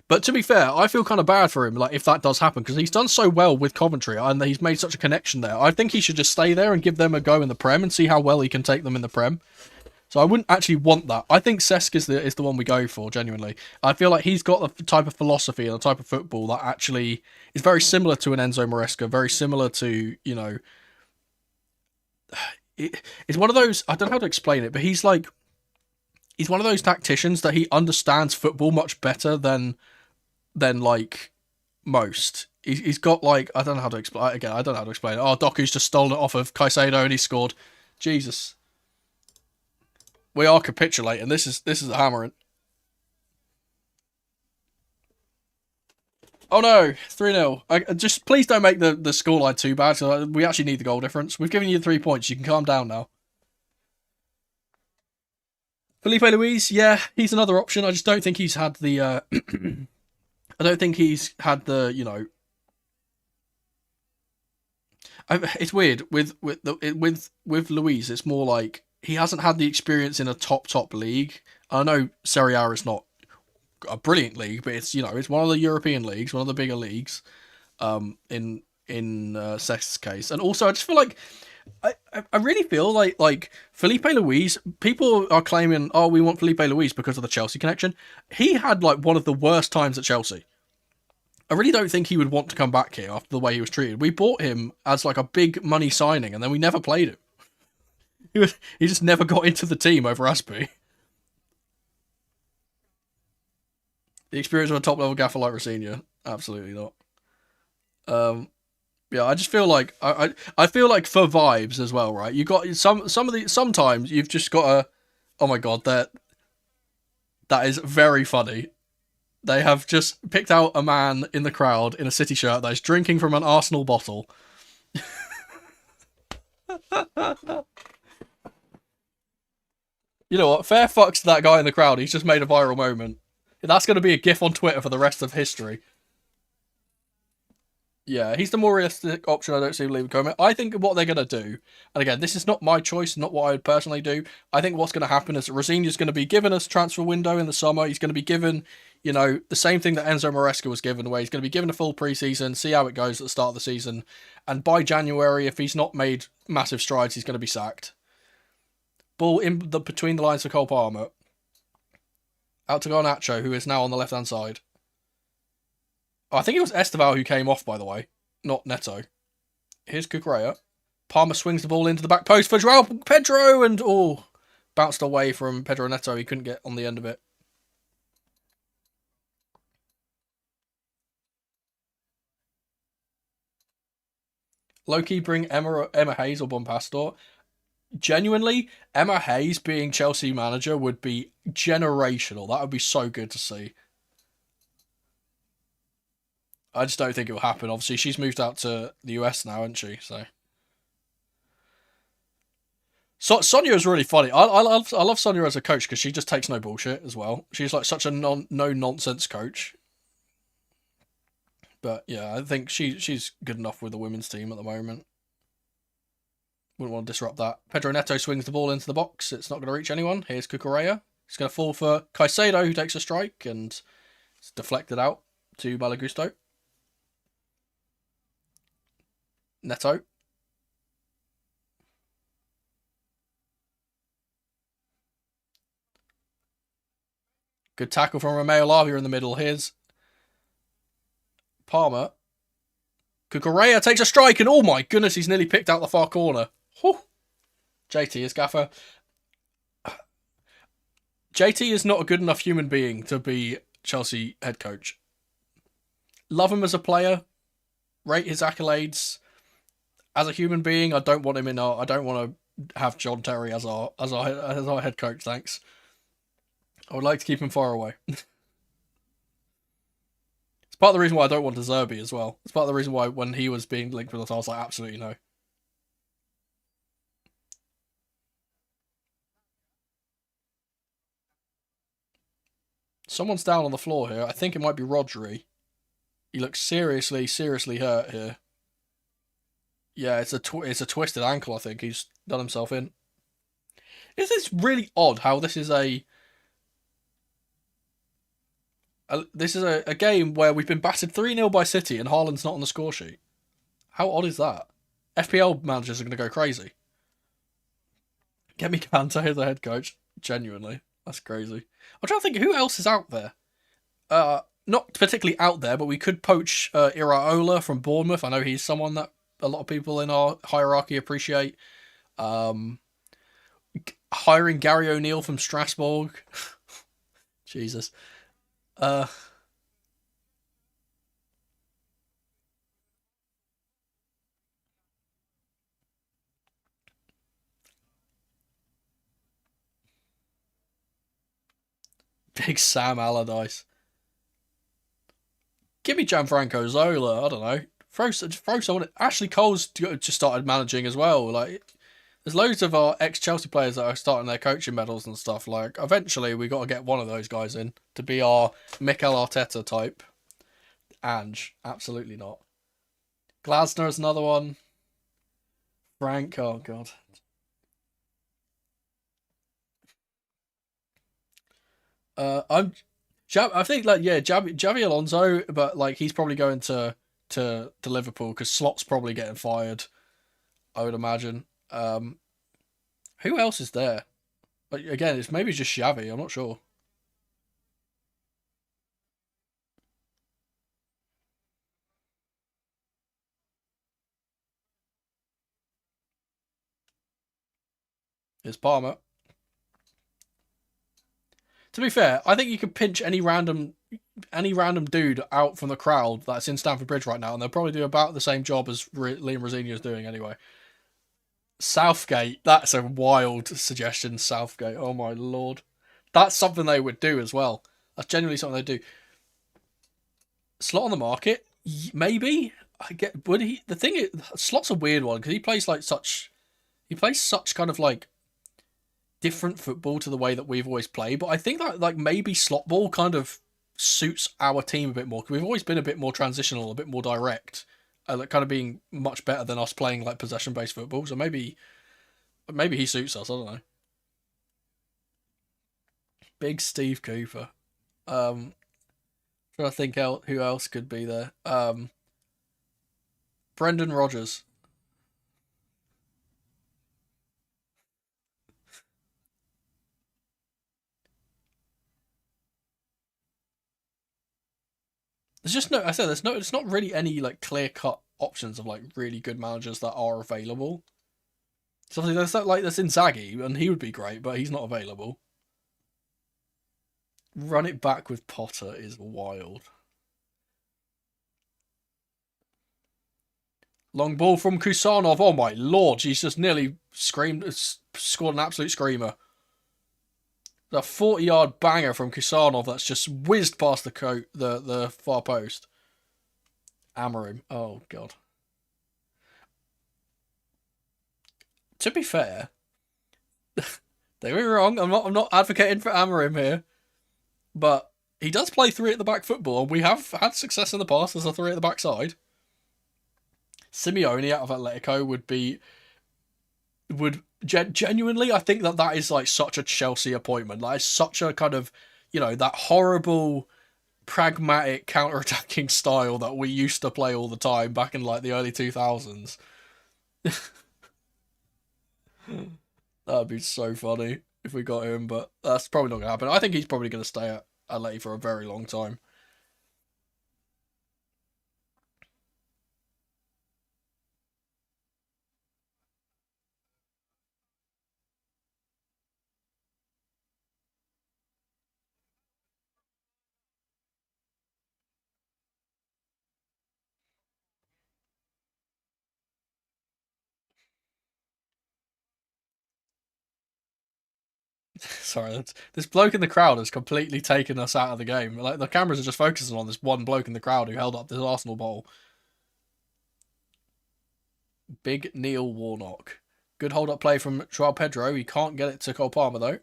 But to be fair, I feel kind of bad for him, if that does happen, because he's done so well with Coventry, and he's made such a connection there. I think he should just stay there and give them a go in the Prem and see how well he can take them in the Prem. So I wouldn't actually want that. I think Cesc is the one we go for, genuinely. I feel like he's got the type of philosophy and the type of football that actually is very similar to an Enzo Maresca, very similar to, you know, it's one of those, I don't know how to explain it, but he's one of those tacticians that he understands football much better than like most. He's got like, I don't know how to explain, again, I don't know how to explain it. Oh, Doku's just stolen it off of Caicedo and he scored. Jesus. We are capitulating. This is a hammering. Oh no, 3-0. Just please don't make the scoreline too bad. So we actually need the goal difference. We've given you 3 points. You can calm down now. Felipe Luis, yeah, he's another option. I just don't think he's had the. I don't think he's had the, you know. It's weird with Luis. It's more like he hasn't had the experience in a top league. I know Serie A is not a brilliant league, but it's, you know, it's one of the European leagues, one of the bigger leagues. In Cec's case, and also I just feel like I really feel like Felipe Luis. People are claiming, oh, we want Felipe Luis because of the Chelsea connection. He had like one of the worst times at Chelsea. I really don't think he would want to come back here after the way he was treated. We bought him as like a big money signing, and then we never played him. He just never got into the team over Aspie. The experience of a top level gaffer like Rosenior, absolutely not. Yeah, I just feel like I feel like for vibes as well, right? You got sometimes you've just got to. Oh my god, that is very funny. They have just picked out a man in the crowd in a City shirt that is drinking from an Arsenal bottle. You know what? Fair fucks to that guy in the crowd. He's just made a viral moment. That's going to be a gif on Twitter for the rest of history. Yeah, he's the more realistic option. I don't see him leaving comment. I think what they're going to do, and again, this is not my choice, not what I would personally do. I think what's going to happen is that Rosenior's going to be given a transfer window in the summer. He's going to be given, you know, the same thing that Enzo Maresca was given, where he's going to be given a full preseason, see how it goes at the start of the season, and by January, if he's not made massive strides, he's going to be sacked. Ball in the between the lines for Cole Palmer. Out to Garnacho, who is now on the left-hand side. Oh, I think it was Esteval who came off, by the way, not Neto. Here's Cucurella. Palmer swings the ball into the back post for Joao Pedro, and bounced away from Pedro Neto. He couldn't get on the end of it. Low-key bring Emma Hayes or Bompastor. Genuinely, Emma Hayes being Chelsea manager would be generational. That would be so good to see. I just don't think it will happen. Obviously, she's moved out to the US now, hasn't she? So Sonia is really funny. I love Sonia as a coach because she just takes no bullshit as well. She's like such a no nonsense coach. But yeah, I think she's good enough with the women's team at the moment. Wouldn't want to disrupt that. Pedro Neto swings the ball into the box. It's not going to reach anyone. Here's Cucurella. It's going to fall for Caicedo, who takes a strike, and it's deflected out to Malagusto. Neto. Good tackle from Romeo Lavia in the middle. Here's Palmer. Cucurella takes a strike, and oh my goodness, he's nearly picked out the far corner. Whew. JT is gaffer. JT is not a good enough human being to be Chelsea head coach. Love him as a player. Rate his accolades. As a human being, I don't want him in our. I don't want to have John Terry as our head coach. Thanks. I would like to keep him far away. It's part of the reason why I don't want De Zerbi as well. It's part of the reason why when he was being linked with us, I was like, absolutely no. Someone's down on the floor here. I think it might be Rodri. He looks seriously hurt here. Yeah, it's a twisted ankle. I think he's done himself in. It's really odd how this is a game where we've been battered 3-0 by City and Haaland's not on the score sheet. How odd is that? FPL managers are going to go crazy. Get me Kante as the head coach. Genuinely, that's crazy. I'm trying to think who else is out there. Not particularly out there, but we could poach Iraola from Bournemouth. I know he's someone that a lot of people in our hierarchy appreciate. Um, Hiring Gary O'Neill from Strasbourg. Jesus. Uh, Big Sam Allardyce. Give me Gianfranco Zola. I don't know. Throw someone. Ashley Cole's just started managing as well. Like, there's loads of our ex Chelsea players that are starting their coaching medals and stuff. Like, eventually we got to get one of those guys in to be our Mikel Arteta type. Ange, absolutely not. Glasner is another one. Frank, oh god. I'm I think like yeah, Javi Alonso, but like he's probably going to Liverpool because Slot's probably getting fired. I would imagine. Who else is there? Like, again, it's maybe just Xavi. I'm not sure. It's Palmer. To be fair, I think you could pinch any random dude out from the crowd that's in Stamford Bridge right now, and they'll probably do about the same job as Liam Rosenior is doing anyway. Southgate, that's a wild suggestion. Southgate, oh my lord, that's something they would do as well. That's genuinely something they do. Slot on the market, maybe. I get, would he? The thing is, Slot's a weird one because he plays such kind of like different football to the way that we've always played. But I think that like maybe slot ball kind of suits our team a bit more because we've always been a bit more transitional, a bit more direct, like kind of being much better than us playing like possession based football. So maybe he suits us. I don't know. Big Steve Cooper. Trying to think out who else could be there. Brendan Rodgers. There's just no. I said there's no. It's not really any like clear cut options of like really good managers that are available. So obviously there's that like there's Inzaghi and he would be great, but he's not available. Run it back with Potter is wild. Long ball from Kusanov. Oh my lord, she's just nearly scored an absolute screamer. A 40-yard banger from Kusanov that's just whizzed past the far post. Amorim. Oh god. To be fair, don't get me wrong. I'm not advocating for Amorim here, but he does play three at the back football, and we have had success in the past as a three at the back side. Simeone out of Atletico would genuinely, I think that is like such a Chelsea appointment. Like it's such a kind of, that horrible pragmatic counter-attacking style that we used to play all the time back in like the early 2000s. That'd be so funny if we got him, but that's probably not going to happen. I think he's probably going to stay at Atleti for a very long time. Sorry, this bloke in the crowd has completely taken us out of the game. Like the cameras are just focusing on this one bloke in the crowd who held up this Arsenal ball. Big Neil Warnock. Good hold up play from Joao Pedro. He can't get it to Cole Palmer though.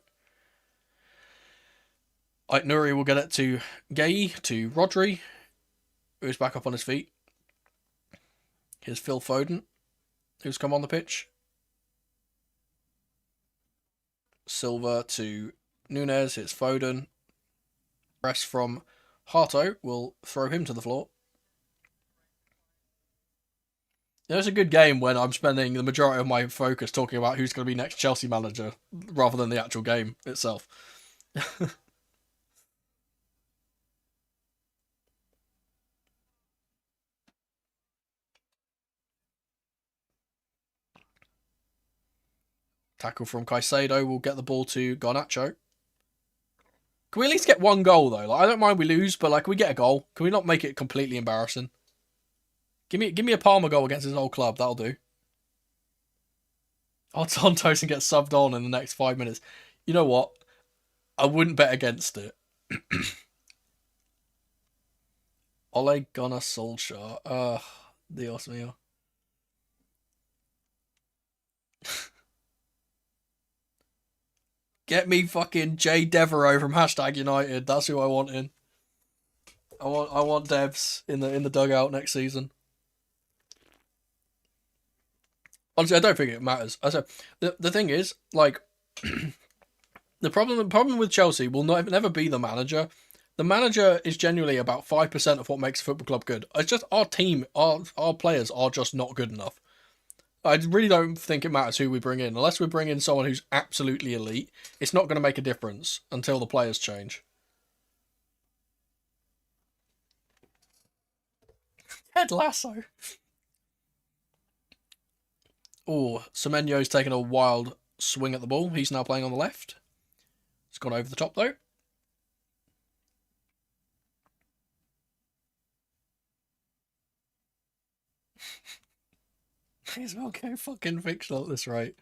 Ait Nuri will get it to Gay, to Rodri, who's back up on his feet. Here's Phil Foden, who's come on the pitch. Silva to Nunez. Here's Foden. Press from Harto will throw him to the floor. It's a good game when I'm spending the majority of my focus talking about who's going to be next Chelsea manager rather than the actual game itself. Tackle from Caicedo will get the ball to Garnacho. Can we at least get one goal though? Like, I don't mind we lose, but like, can we get a goal? Can we not make it completely embarrassing? Give me a Palmer goal against his old club. That'll do. Odds on Tosin gets subbed on in the next 5 minutes. You know what? I wouldn't bet against it. Ole Gunnar Solskjaer. Dios mío. Get me fucking Jay Devereaux from #United. That's who I want in. I want Devs in the dugout next season. Honestly, I don't think it matters. I said the thing is, like, the problem with Chelsea will never be the manager. The manager is genuinely about 5% of what makes a football club good. It's just our team, our players are just not good enough. I really don't think it matters who we bring in. Unless we bring in someone who's absolutely elite, it's not going to make a difference until the players change. Ted Lasso. Oh, Semenyo's taken a wild swing at the ball. He's now playing on the left. It's gone over the top, though. May as well go fucking fictional at this rate.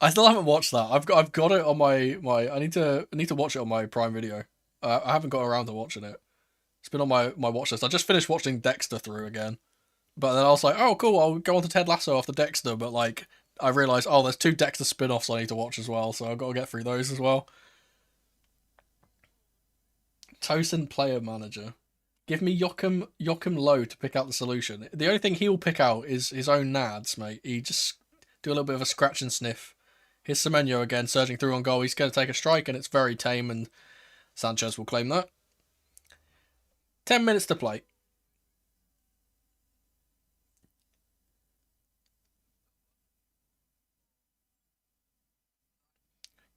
I still haven't watched that. I've got it on my I need to watch it on my Prime Video. I haven't got around to watching it. It's been on my watch list. I just finished watching Dexter through again. But then I was like, oh cool, I'll go on to Ted Lasso after Dexter, but like I realised, oh, there's 2 Dexter spin-offs I need to watch as well, so I've got to get through those as well. Tosin player manager. Give me Joachim Low to pick out the solution. The only thing he will pick out is his own nads, mate. He just do a little bit of a scratch and sniff. Here's Semenyo again, surging through on goal. He's going to take a strike, and it's very tame, and Sanchez will claim that. 10 minutes to play.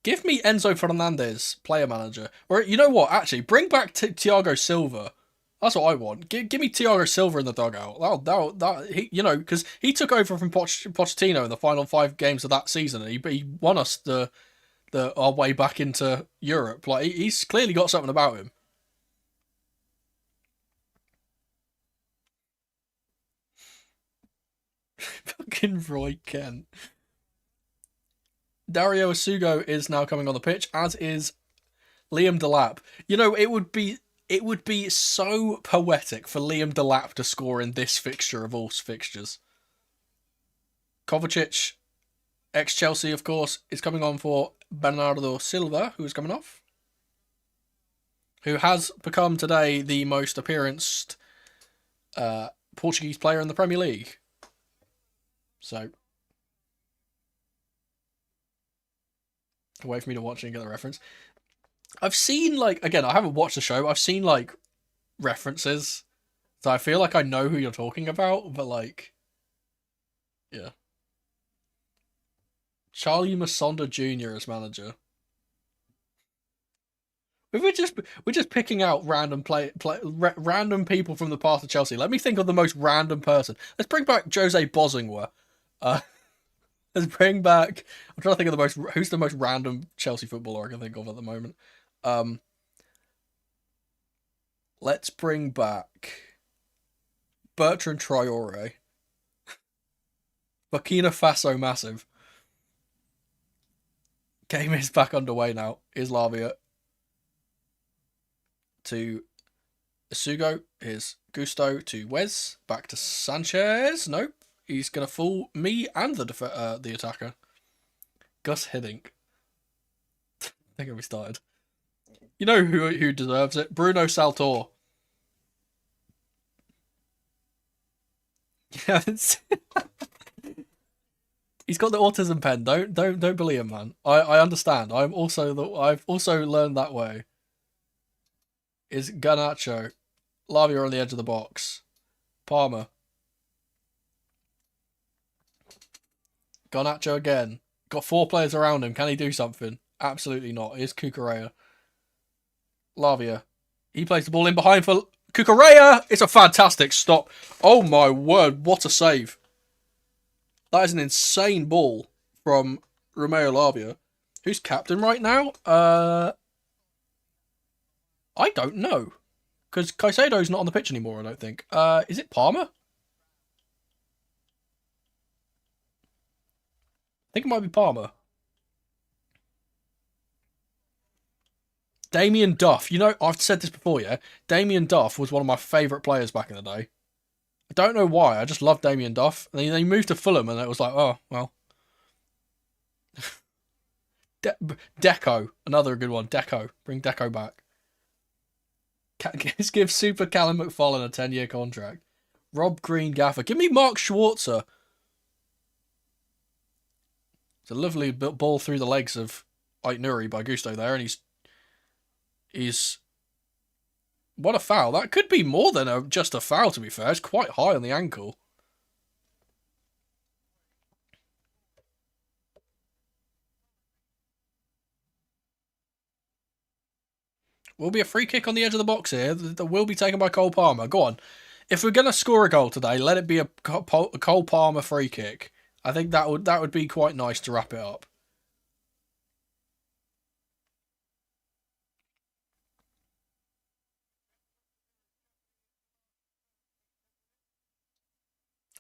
Give me Enzo Fernandez, player manager. Or, you know what, actually, bring back Thiago Silva. That's what I want. Give me Thiago Silva in the dugout. He, because he took over from Pochettino in the final 5 games of that season, and he won us our way back into Europe. Like, he's clearly got something about him. Fucking Roy Kent. Dario Asugo is now coming on the pitch, as is Liam Delap. It would be so poetic for Liam Delap to score in this fixture of all fixtures. Kovacic, ex-Chelsea, of course, is coming on for Bernardo Silva, who is coming off. Who has become today the most appearanced Portuguese player in the Premier League. So, wait for me to watch and get the reference. I've seen, again, I haven't watched the show, but I've seen, references. So I feel like I know who you're talking about, but, yeah. Charlie Masonda Jr. as manager. We're just picking out random random people from the past of Chelsea. Let me think of the most random person. Let's bring back Jose Bosingwa. Let's bring back. I'm trying to think of who's the most random Chelsea footballer I can think of at the moment. Let's bring back Bertrand Traore. Burkina Faso massive. Game is back underway now. Here's Lavia. To Asugo. Here's Gusto to Wes. Back to Sanchez. Nope. He's going to fool me and the attacker. Gus Hiddink. I think we started. You know who deserves it? Bruno Saltor. Yeah, he's got the autism pen. Don't believe him, man. I understand. I've also learned that way. Is Garnacho. Lavia on the edge of the box. Palmer. Garnacho again. Got 4 players around him. Can he do something? Absolutely not. Here's Cucurella. Lavia. He plays the ball in behind for Cucurella. It's a fantastic stop. Oh my word, what a save. That is an insane ball from Romeo Lavia. Who's captain right now? I don't know. Because Caicedo's not on the pitch anymore, I don't think. Is it Palmer? I think it might be Palmer. Damien Duff. You know, I've said this before, yeah? Damien Duff was one of my favourite players back in the day. I don't know why. I just loved Damien Duff. And then he moved to Fulham and it was like, oh, well. Deco. Another good one. Deco. Bring Deco back. Let's give Super Callum McFarlane a 10-year contract. Rob Green Gaffer. Give me Mark Schwarzer. It's a lovely ball through the legs of Ait-Nouri by Gusto there, and he's what a foul. That could be more than just a foul, to be fair. It's quite high on the ankle. Will be a free kick on the edge of the box here. That will be taken by Cole Palmer. Go on. If we're going to score a goal today, let it be a Cole Palmer free kick. I think that would be quite nice to wrap it up.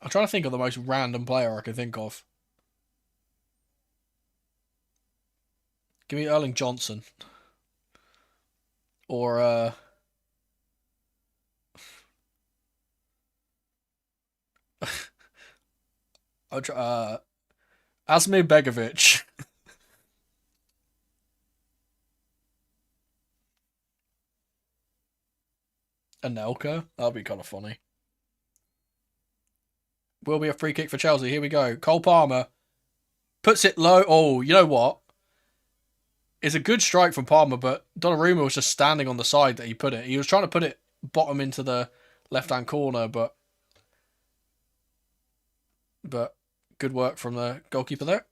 I'm trying to think of the most random player I can think of. Give me Erling Johnson. Or, I'll try, Asmir Begovic. Anelka. That'll be kind of funny. Will be a free kick for Chelsea. Here we go. Cole Palmer puts it low. Oh, you know what? It's a good strike from Palmer, but Donnarumma was just standing on the side that he put it. He was trying to put it bottom into the left-hand corner, but good work from the goalkeeper there.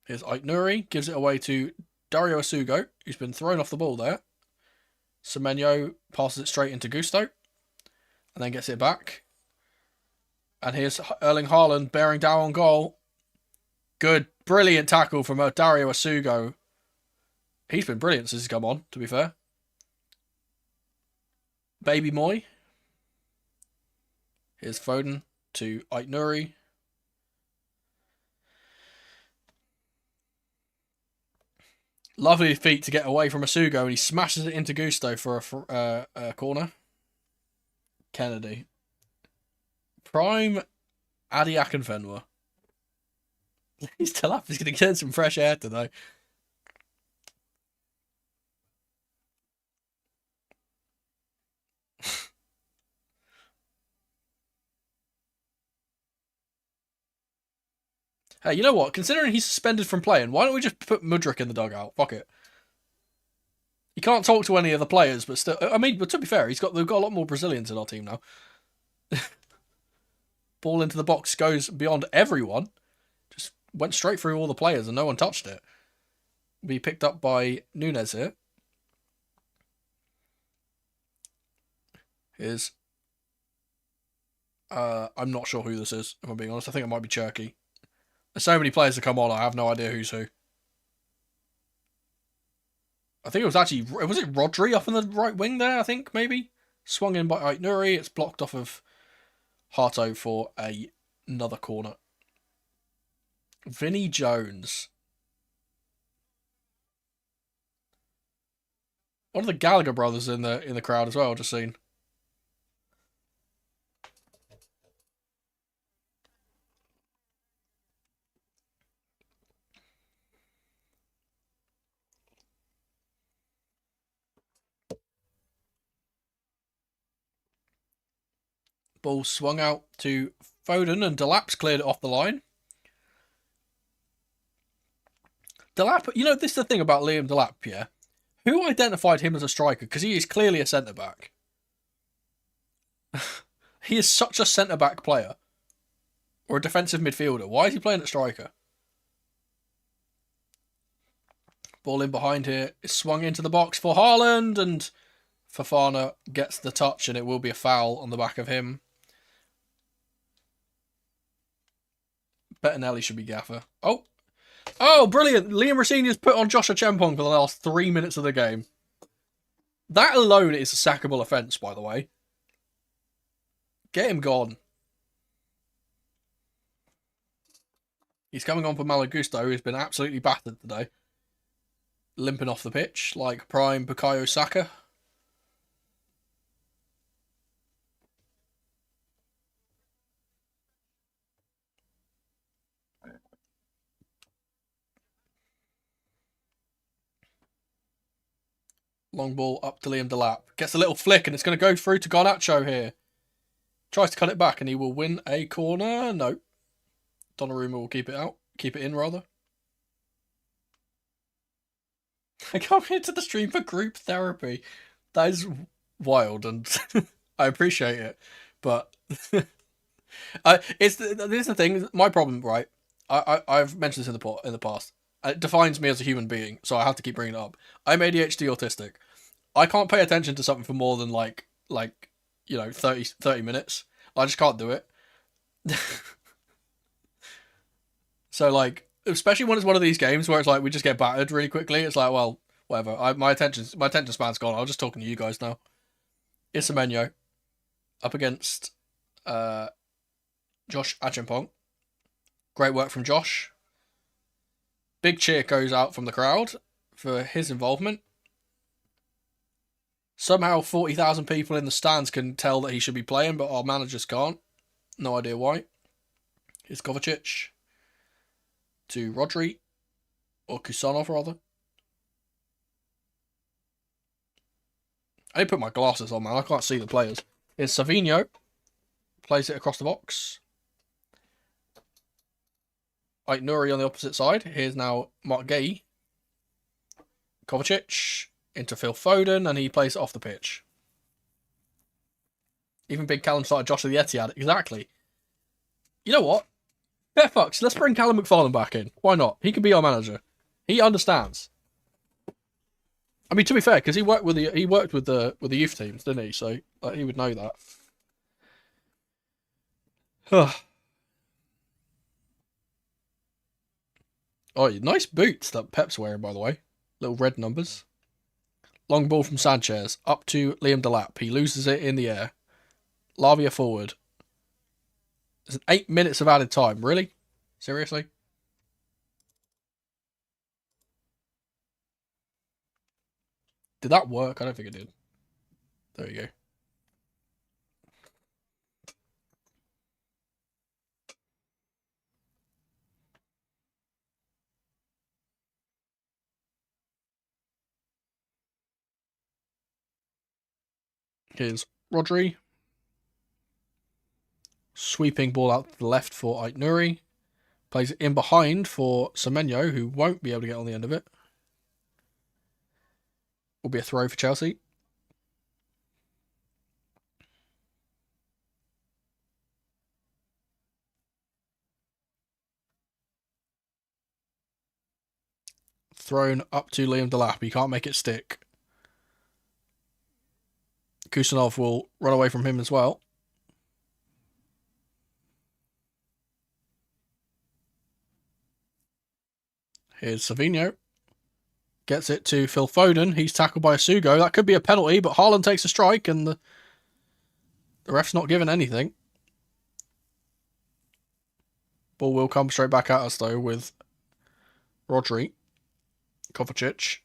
Here's Ait-Nouri. Gives it away to Dario Asugo, who's been thrown off the ball there. Semenyo passes it straight into Gusto, and then gets it back. And here's Erling Haaland bearing down on goal. Good, brilliant tackle from Dario Asugo. He's been brilliant since he's come on, to be fair. Baby Moy. Here's Foden to Ait-Nouri. Lovely feet to get away from Asugo, and he smashes it into Gusto for a corner. Kennedy. Prime Adi Akinfenwa. He's still up. He's going to get some fresh air today. Hey, you know what? Considering he's suspended from playing, why don't we just put Mudryk in the dugout? Fuck it. He can't talk to any of the players, but still... I mean, but to be fair, they've got a lot more Brazilians in our team now. Ball into the box goes beyond everyone. Just went straight through all the players and no one touched it. Be picked up by Nunes here. Here's... I'm not sure who this is, if I'm being honest. I think it might be Cherky. There's so many players to come on, I have no idea who's who. I think it was actually... Was it Rodri up in the right wing there, I think, maybe? Swung in by Ait-Nouri. It's blocked off of Harto for another corner. Vinnie Jones. One of the Gallagher brothers in the crowd as well, I've just seen. Ball swung out to Foden, and Delap's cleared it off the line. Delap, you know, this is the thing about Liam Delap, yeah? Who identified him as a striker? Because he is clearly a centre-back. He is such a centre-back player. Or a defensive midfielder. Why is he playing at striker? Ball in behind here is swung into the box for Haaland, and Fofana gets the touch, and it will be a foul on the back of him. Bettinelli should be gaffer. Oh, brilliant. Liam Rosenior's put on Josh Achampong for the last 3 minutes of the game. That alone is a sackable offence, by the way. Get him gone. He's coming on for Malagusto, who's been absolutely battered today. Limping off the pitch like prime Bukayo Saka. Long ball up to Liam Delap. Gets a little flick and it's going to go through to Garnacho here. Tries to cut it back and he will win a corner. No. Donnarumma will keep it out. Keep it in, rather. I come into the stream for group therapy. That is wild and I appreciate it. But this is the thing. My problem, right? I've mentioned this in the past. It defines me as a human being, so I have to keep bringing it up. I'm ADHD autistic. I can't pay attention to something for more than like 30 minutes. I just can't do it. So like, especially when it's one of these games where it's like we just get battered really quickly. It's like, well, whatever. My attention span's gone. I'm just talking to you guys now. Isamenyo up against Josh Achampong. Great work from Josh. Big cheer goes out from the crowd for his involvement. Somehow 40,000 people in the stands can tell that he should be playing, but our managers can't. No idea why. Here's Kovacic to Rodri, or Kusanov rather. I need to put my glasses on, man. I can't see the players. Here's Savinho. Plays it across the box. Nuri on the opposite side. Here's now Mark Gay. Kovacic into Phil Foden, and he plays it off the pitch. Even Big Callum started Josh of the Etihad. Exactly. You know what? Fair fucks. Let's bring Callum McFarlane back in. Why not? He can be our manager. He understands. I mean, to be fair, because he worked with the youth teams, didn't he? So like, he would know that. Oh, nice boots that Pep's wearing, by the way. Little red numbers. Long ball from Sanchez up to Liam Delap. He loses it in the air. Lavia forward. There's 8 minutes of added time. Really? Seriously? Did that work? I don't think it did. There you go. Here's Rodri. Sweeping ball out to the left for Nuri. Plays it in behind for Semenyo, who won't be able to get on the end of it. Will be a throw for Chelsea. Thrown up to Liam Delap. He can't make it stick. Kusanov will run away from him as well. Here's Savinho. Gets it to Phil Foden. He's tackled by Asugo. That could be a penalty, but Haaland takes a strike and the ref's not given anything. Ball will come straight back at us, though, with Rodri. Kovacic.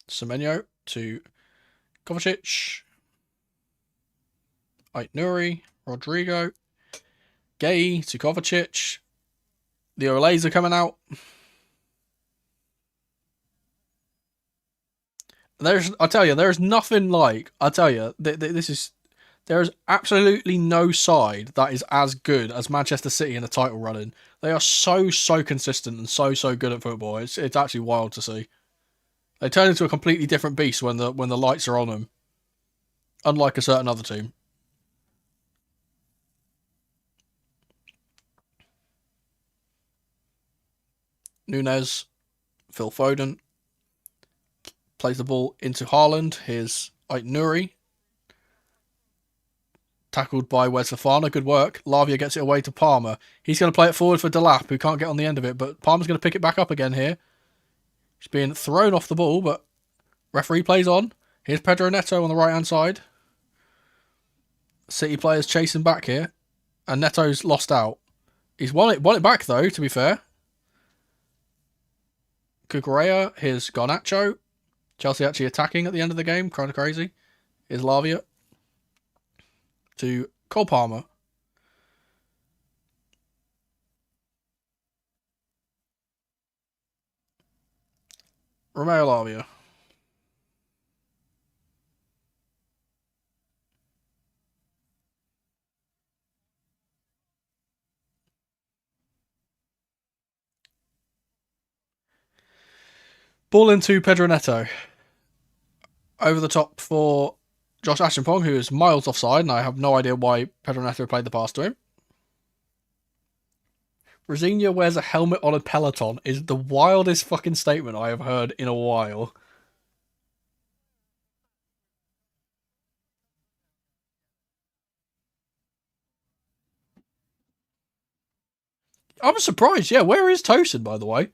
Semenyo to Kovacic. Nuri. Rodrigo. Gay to Kovacic. The Olays are coming out. I tell you, there's nothing like. I tell you, there is absolutely no side that is as good as Manchester City in the title running They are so consistent and so good at football. It's actually wild to see. They turn into a completely different beast when the lights are on them. Unlike a certain other team. Nunez, Phil Foden plays the ball into Haaland. Here's Ait-Nouri. Tackled by Wes Fofana. Good work. Lavia gets it away to Palmer. He's going to play it forward for Delap, who can't get on the end of it, but Palmer's going to pick it back up again here. He's being thrown off the ball, but referee plays on. Here's Pedro Neto on the right-hand side. City players chasing back here, and Neto's lost out. He's won it back, though, to be fair. Cucurella, here's Garnacho. Chelsea actually attacking at the end of the game, kind of crazy. Here's Lavia to Cole Palmer. Romeo Lavia. Ball into Pedro Neto. Over the top for Josh Ashenpong, who is miles offside, and I have no idea why Pedro Neto played the pass to him. Rosinia wears a helmet on a peloton is the wildest fucking statement I have heard in a while. I'm surprised, yeah. Where is Tosin, by the way?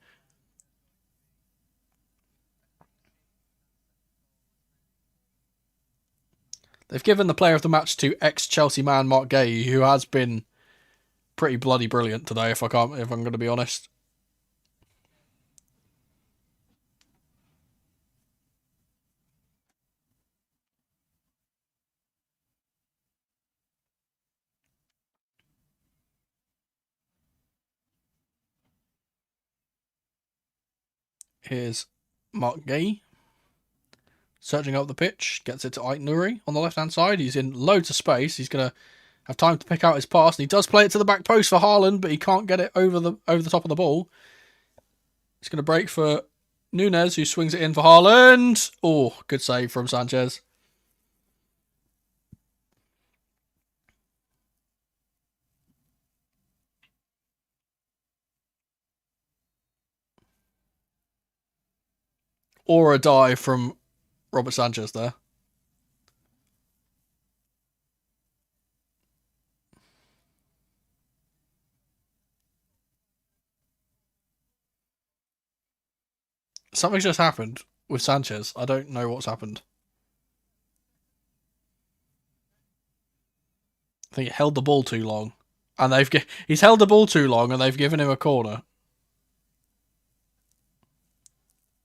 They've given the player of the match to ex-Chelsea man Mark Gay, who has been pretty bloody brilliant today, if I'm going to be honest. Here's Mark Gay. Searching up the pitch, gets it to Ait-Nouri on the left-hand side. He's in loads of space. He's going to have time to pick out his pass, and he does play it to the back post for Haaland, but he can't get it over the top of the ball. He's going to break for Nunez, who swings it in for Haaland. Oh, good save from Sanchez. Or a dive from Robert Sanchez there. Something's just happened with Sanchez. I don't know what's happened. I think he held the ball too long. And he's held the ball too long, and they've given him a corner.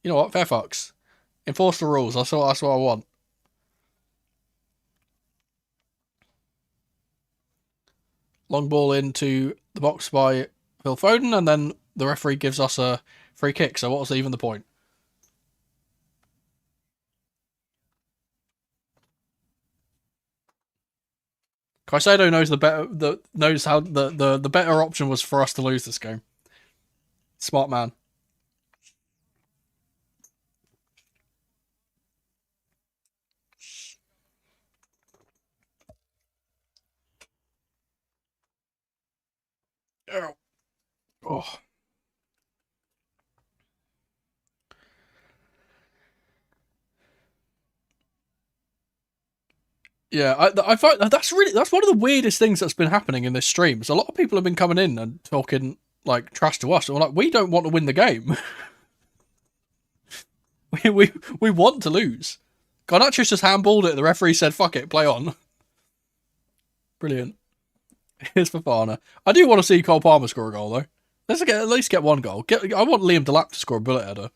You know what? Fair fucks. Enforce the rules. That's what I want. Long ball into the box by Phil Foden, and then the referee gives us a free kick. So what was even the point? Caicedo knows how the better option was for us to lose this game. Smart man. Oh. Yeah, I find that's one of the weirdest things that's been happening in this stream. So a lot of people have been coming in and talking like trash to us. And we're like, we don't want to win the game. we want to lose. Garnacho's just handballed it. The referee said, "Fuck it, play on." Brilliant. Here's Fofana. I do want to see Cole Palmer score a goal though. Let's at least get one goal. I want Liam Delap to score a bullet header.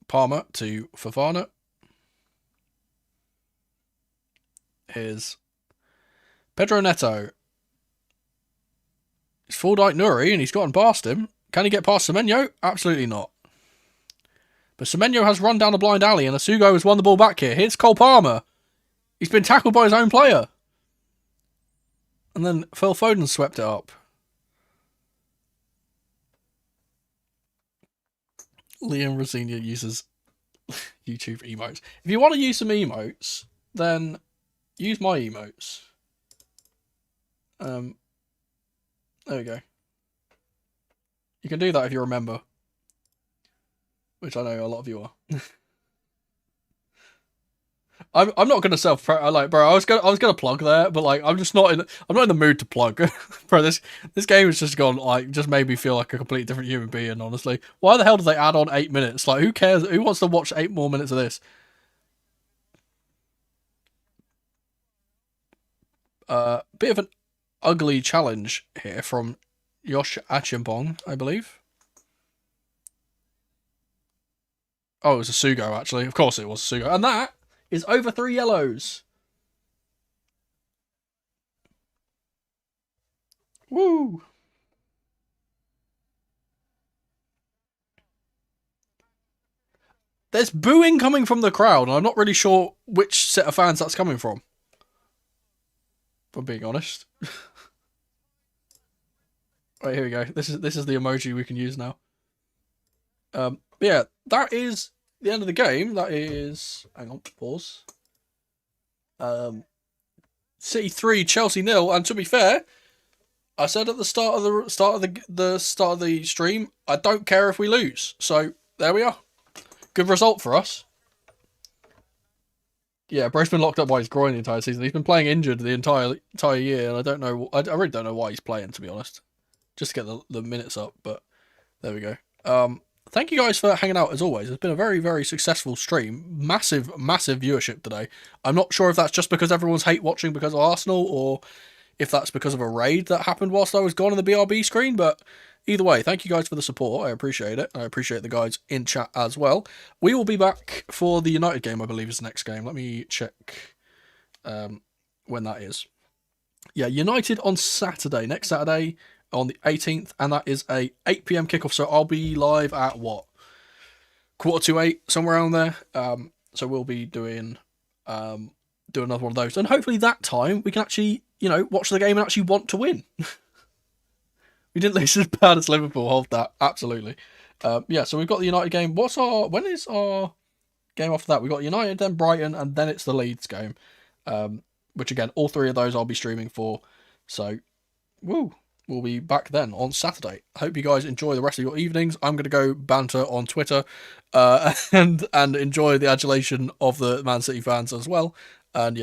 Palmer to Fofana. Here's Pedro Neto. He's fooled Ait-Nouri and he's gotten past him. Can he get past Semenyo? Absolutely not. But Semenyo has run down a blind alley and Asugo has won the ball back here. Here's Cole Palmer. He's been tackled by his own player. And then Phil Foden swept it up. Liam Rosina uses YouTube emotes. If you want to use some emotes, then use my emotes. There we go. You can do that if you're a member, which I know a lot of you are. I'm not gonna bro. I was gonna plug there, but like I'm not in the mood to plug. Bro, this game has just gone just made me feel like a completely different human being. Honestly, why the hell did they add on 8 minutes? Like, who cares? Who wants to watch 8 more minutes of this? Bit of an ugly challenge here from Yosh Achimbong, I believe. Oh, it was a Sugo, actually. Of course it was a Sugo. And that is over 3 yellows. Woo! There's booing coming from the crowd, and I'm not really sure which set of fans that's coming from. If I'm being honest. Right, here we go. This is the emoji we can use now. Yeah, that is the end of the game. That is, hang on, pause. City 3, Chelsea 0. And to be fair, I said at the start of the stream, I don't care if we lose. So there we are. Good result for us. Yeah, Bro's been locked up by his groin the entire season. He's been playing injured the entire year, and I don't know. I really don't know why he's playing, to be honest. Just to get the minutes up, but there we go. Thank you guys for hanging out as always. It's been a very, very successful stream. Massive viewership today. I'm not sure if that's just because everyone's hate watching because of Arsenal, or if that's because of a raid that happened whilst I was gone on the BRB screen, but either way, thank you guys for the support. I appreciate it. I appreciate the guys in chat as well. We will be back for the United game, I believe, is the next game. Let me check when that is. Yeah, United on Saturday, next Saturday on the 18th, and that is a 8 PM kickoff. So I'll be live at what? 7:45, somewhere around there. So we'll be doing another one of those, and hopefully that time we can actually, watch the game and actually want to win. We didn't lose as bad as Liverpool. Hold that, absolutely. Yeah, so we've got the United game. When is our game after that? We've got United, then Brighton, and then it's the Leeds game. Which again, all 3 of those I'll be streaming for. So, woo. We'll be back then on Saturday. I hope you guys enjoy the rest of your evenings. I'm going to go banter on Twitter and enjoy the adulation of the Man City fans as well. And yeah,